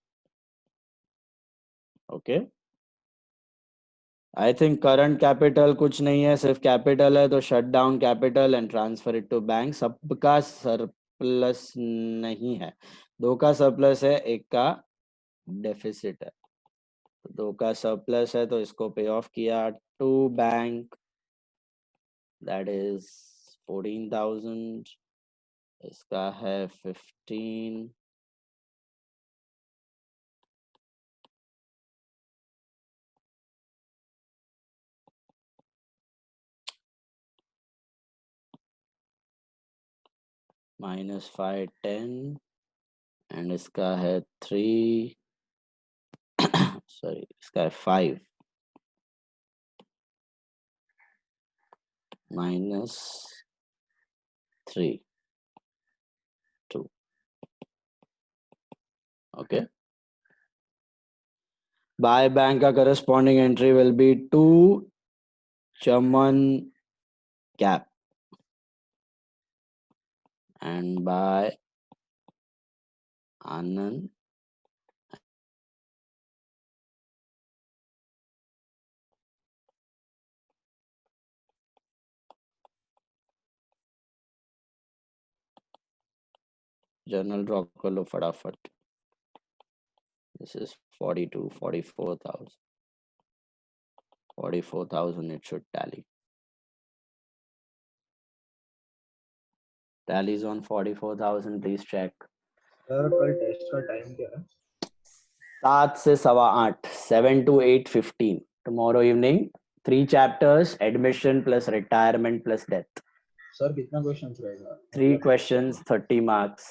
Speaker 1: Okay. I think current capital कुछ नहीं है, सिर्फ capital है, तो shut down capital and transfer it to bank. सबका surplus नहीं है, दो का surplus है, एक का deficit है, तो दो का surplus है, तो इसको pay off किया to bank, that is 14,000, इसका है 15, minus 5 10, and इसका है 3 sorry इसका है 5 minus 3 2. Okay. By bank का corresponding entry will be to Chaman Cap, and by Anand journal draw कर लो फटाफट. This is 42 44,000 44,000 it should tally. Tallies on 44,000, please check.
Speaker 8: Sir कल टेस्ट का टाइम क्या है?
Speaker 1: 7 से 8:15, 7 to 8:15 tomorrow evening. 3 chapters, admission plus retirement plus death.
Speaker 8: Sir कितना questions रहेगा?
Speaker 1: 3 questions, 30 marks.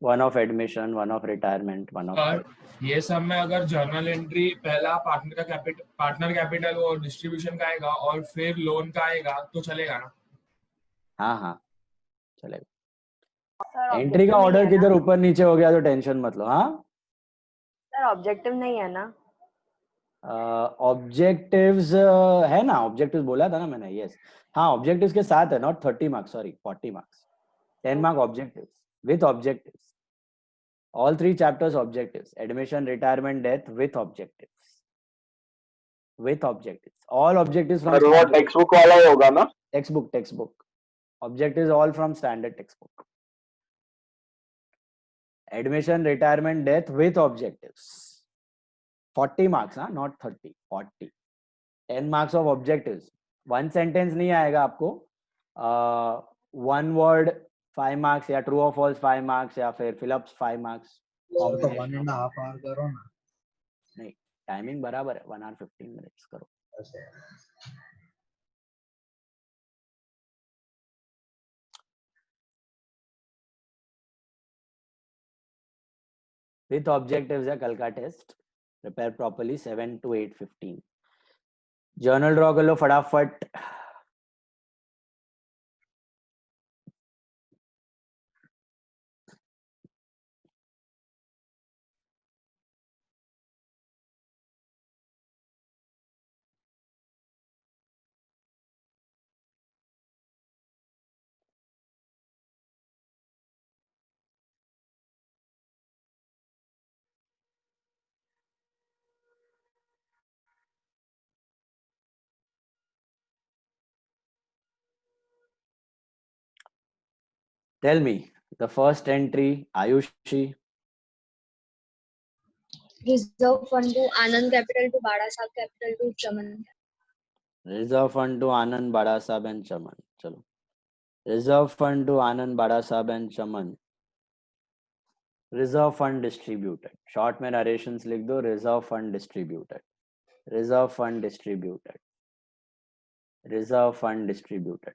Speaker 1: One of admission, one of retirement, one of
Speaker 4: और ये सब में अगर जर्नल एंट्री पहला पार्टनर कैपिटल और डिस्ट्रीब्यूशन का आएगा और फिर लोन का आएगा तो चलेगा ना?
Speaker 1: हाँ चलेगा. एंट्री का ऑर्डर किधर ऊपर नीचे हो गया तो टेंशन मत लो. हाँ
Speaker 5: सर ऑब्जेक्टिव नहीं है ना?
Speaker 1: ऑब्जेक्टिव्स है ना, ऑब्जेक्टिव्स बोला था ना मैंने. यस हाँ, ऑब्जेक्टिव्स के साथ है, not 30 marks, sorry 40 marks, 10 mark objectives with objectives. All 3 chapters objectives, admission, retirement, death with objectives. All objectives from
Speaker 9: वो टेक्स्ट बुक वाला ही होगा ना?
Speaker 1: textbook. Objectives all from standard textbook. Admission, retirement, death with objectives. 40 marks, huh? Not 30, 40. 10 marks of objectives. One sentence नहीं आएगा आपको. One word 5 marks या true or false 5 marks या फिर fill ups 5 marks.
Speaker 8: तो 1.5 hour करो ना.
Speaker 1: नहीं, टाइमिंग बराबर है, 1 hour 15 minutes करो. With objectives है कल का test. Prepare properly 7 to 8:15. Journal draw कर लो फटाफट. Tell me the first entry, Ayushi.
Speaker 3: Reserve fund to Anand Capital to Bada Sahib Capital to Chaman.
Speaker 1: Reserve fund to Anand, Bada Sahib and Chaman. चलो. Reserve fund to Anand, Bada Sahib and Chaman. Reserve fund distributed. Short में narrations लिख दो. Reserve fund distributed. Reserve fund distributed. Reserve fund distributed.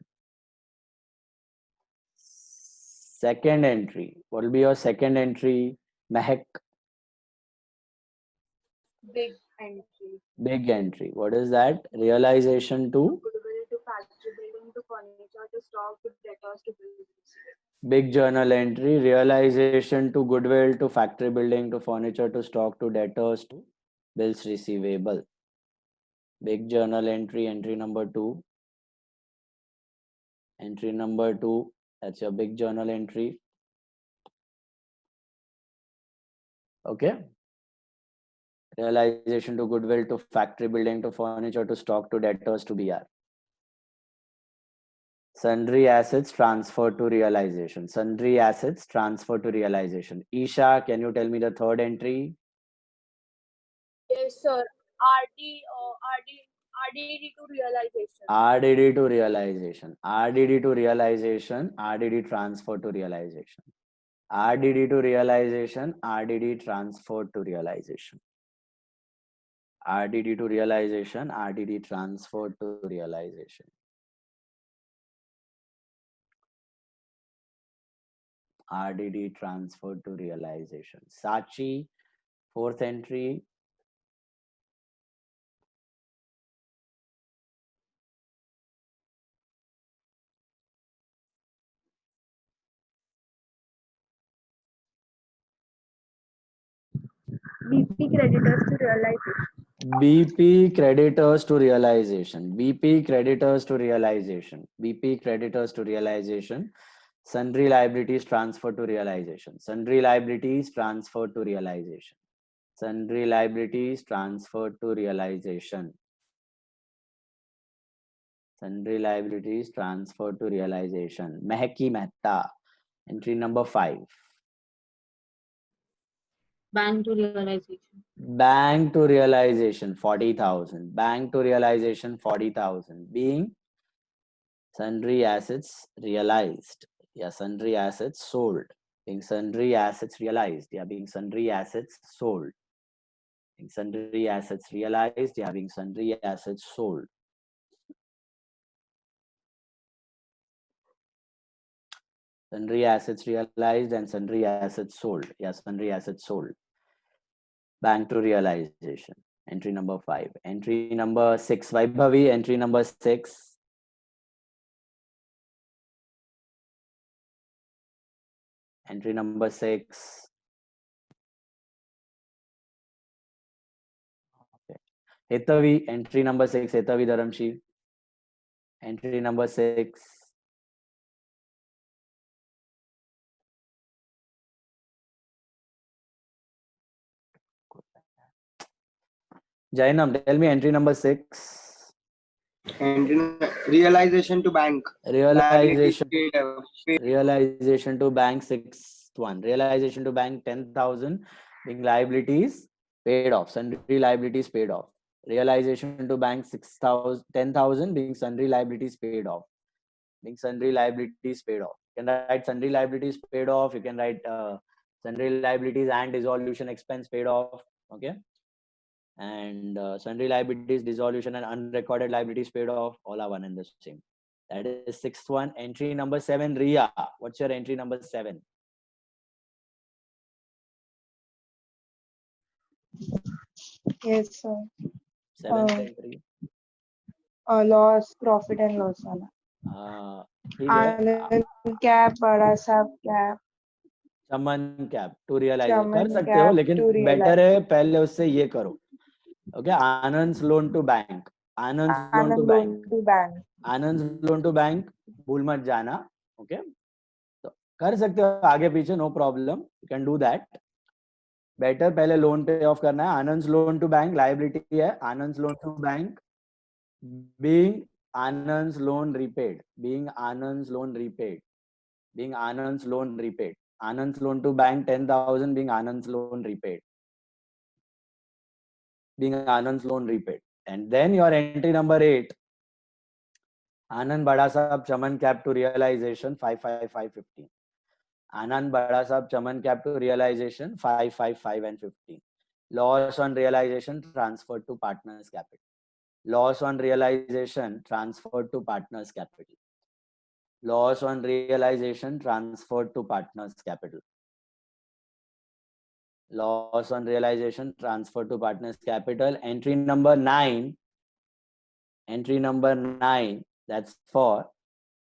Speaker 1: Second entry. What will be your second entry? Mehak.
Speaker 12: Big entry.
Speaker 1: Big entry. What is that? Realization to
Speaker 12: Goodwill to factory building to furniture to stock to debtors to bills.
Speaker 1: big journal entry. Realization to goodwill to factory building to furniture to stock to debtors to bills receivable. Big journal entry. Entry number 2. Entry number 2. That's your big journal entry. Okay. Realization to goodwill to factory building to furniture to stock to debtors to BR. Sundry assets transferred to realization. Sundry assets transferred to realization. Isha, can you tell me the third entry?
Speaker 5: Yes, sir. RDD to realization.
Speaker 1: RDD to realization. RDD to realization. RDD transfer to realization. RDD to realization. RDD transfer to realization. RDD to realization. RDD transfer to realization. RDD transfer to realization. Sachi, fourth entry.
Speaker 12: BP creditors to realization.
Speaker 1: BP creditors to realization. BP creditors to realization. BP creditors to realization. Sundry liabilities transferred to realization. Sundry liabilities transferred to realization. Sundry liabilities transferred to realization. Sundry liabilities transferred to realization. Mehki Mehta. Entry number 5.
Speaker 12: Bank to realization.
Speaker 1: Bank to realization 40,000. Bank to realization 40,000. Being sundry assets realized. Yeah, sundry assets sold. Being sundry assets realized. Yeah, being sundry assets sold. Being sundry assets realized. Yeah, being sundry assets sold. Sundry assets realized and sundry assets sold. Yeah, sundry assets sold. Bank to realization. Entry number 5. Entry number 6. Vaibhavi, entry number 6. Entry number 6. Okay. Hitavi, entry number 6. Hitavi Dharamshi. Entry number 6. Jainam, tell me entry number 6.
Speaker 7: Realization to bank.
Speaker 1: Realization.
Speaker 7: Liability
Speaker 1: Realization to bank 6th one. Realization to bank 10,000. Being liabilities paid off. Sundry liabilities paid off. Realization to bank 6,000, 10,000. Being sundry liabilities paid off. Being sundry liabilities paid off. You can write sundry liabilities paid off. You can write sundry liabilities and dissolution expense paid off. Okay. And sundry liabilities, dissolution, and unrecorded liabilities paid off, all are one and the same. That is 6th one. Entry number 7, Ria. What's your entry number 7?
Speaker 15: Yes, sir.
Speaker 1: 7th entry.
Speaker 15: Loss, profit and loss वाला.
Speaker 1: ठीक है.
Speaker 15: आनंद cap, बड़ा साहब cap.
Speaker 1: Chaman cap to realise कर
Speaker 15: चमन
Speaker 1: सकते हो,
Speaker 15: cap
Speaker 1: लेकिन
Speaker 15: to
Speaker 1: better
Speaker 15: realize.
Speaker 1: है पहले उससे ये करो. Okay. Anand loan to bank. Anand loan to
Speaker 15: Anand
Speaker 1: bank.
Speaker 15: loan to bank.
Speaker 1: Anand loan to bank भूल मत जाना. ओके. तो कर सकते हो आगे पीछे, no problem, you can do that. Better पहले लोन पे ऑफ करना है. Anand loan to bank liability है. Anand loan to bank being Anand's loan repaid. Being Anand's loan repaid. Being Anand's loan repaid. Anand's loan to bank 10,000 being Anand's loan repaid. Being Anand's loan repaid. And then your entry number 8. Anand Bada Sahab Chaman cap to realization 55515. Anand Bada Sahab Chaman cap to realization 555 and 15. Loss on realization transferred to partners capital. Loss on realization transferred to partners capital. Loss on realization transferred to partners capital. Loss on realization transferred to partners capital. Entry number 9. Entry number 9, that's for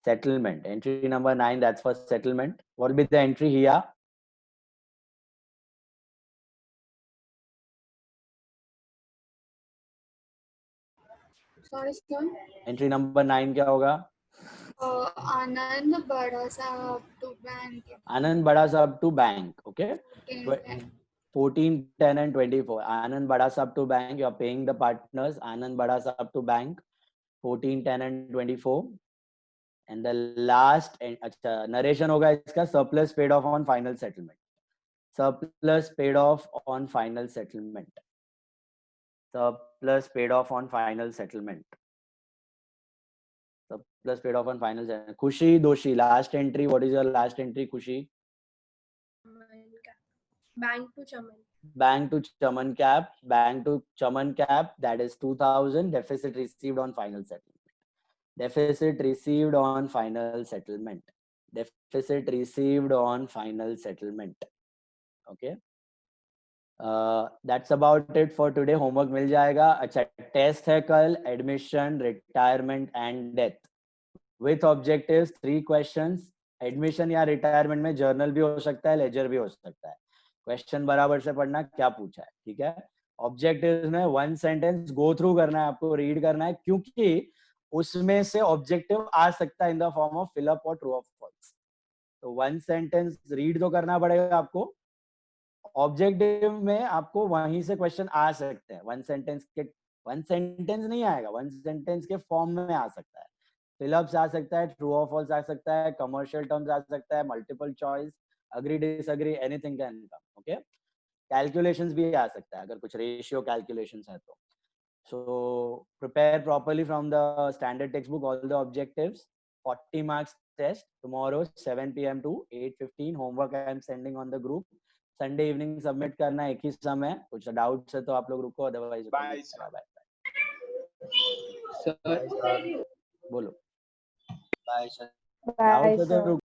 Speaker 1: settlement. Entry number 9, that's for settlement. What will be the entry here?
Speaker 14: Sorry, sir.
Speaker 1: Entry number 9 क्या होगा?
Speaker 14: Anand Bada Sahab to bank.
Speaker 1: Anand Bada Sahab to bank. Okay.
Speaker 14: 14.
Speaker 1: 14, 10 and 24. Anand Bada Sahab to bank. You are paying the partners. Anand Bada Sahab to bank. 14, 10 and 24. And the last narration होगा इसका surplus paid off on final settlement. Surplus paid off on final settlement. Surplus paid off on final settlement. Surplus paid off on final settlement. Khushi Doshi, last entry. What is your last entry, Khushi?
Speaker 3: Bank to Chaman.
Speaker 1: Bank to Chaman Cap. Bank to Chaman Cap. That is 2000. Deficit received on final settlement. Deficit received on final settlement. Deficit received on final settlement. Okay. That's about it for today. Homework मिल जाएगा. अच्छा, test है कल. Admission, retirement and death. With objectives, 3 questions. Admission या retirement में journal भी हो सकता है, ledger भी हो सकता है. Question बराबर से पढ़ना क्या पूछा है, ठीक है? Objectives में 1 sentence go through करना है, आपको read करना है, क्योंकि उसमें से objective आ सकता है in the form of fill up or true or false. तो 1 sentence read तो करना पड़ेगा आपको. ऑब्जेक्टिव में आपको वहीं से क्वेश्चन आ सकते हैं. 1 सेंटेंस नहीं आएगा, 1 सेंटेंस के फॉर्म में आ सकता है. फिलअप्स आ सकता है, ट्रू और फॉल्स आ सकता है, कमर्शियल टर्म्स आ सकता है, multiple choice, agree disagree, anything can come. Okay, calculations भी आ सकता है अगर कुछ रेशियो कैलकुलेशंस है तो. So prepare properly from the standard text book all the objectives. 40 marks test tomorrow 7 p.m. to 8:15. homework I am sending on the group. Sunday evening submit करना है एक ही समय. कुछ डाउट्स है तो आप लोग रुको, अदरवाइज बाय सर. बोलो. Bye sir. डाउट्स है तो रुको.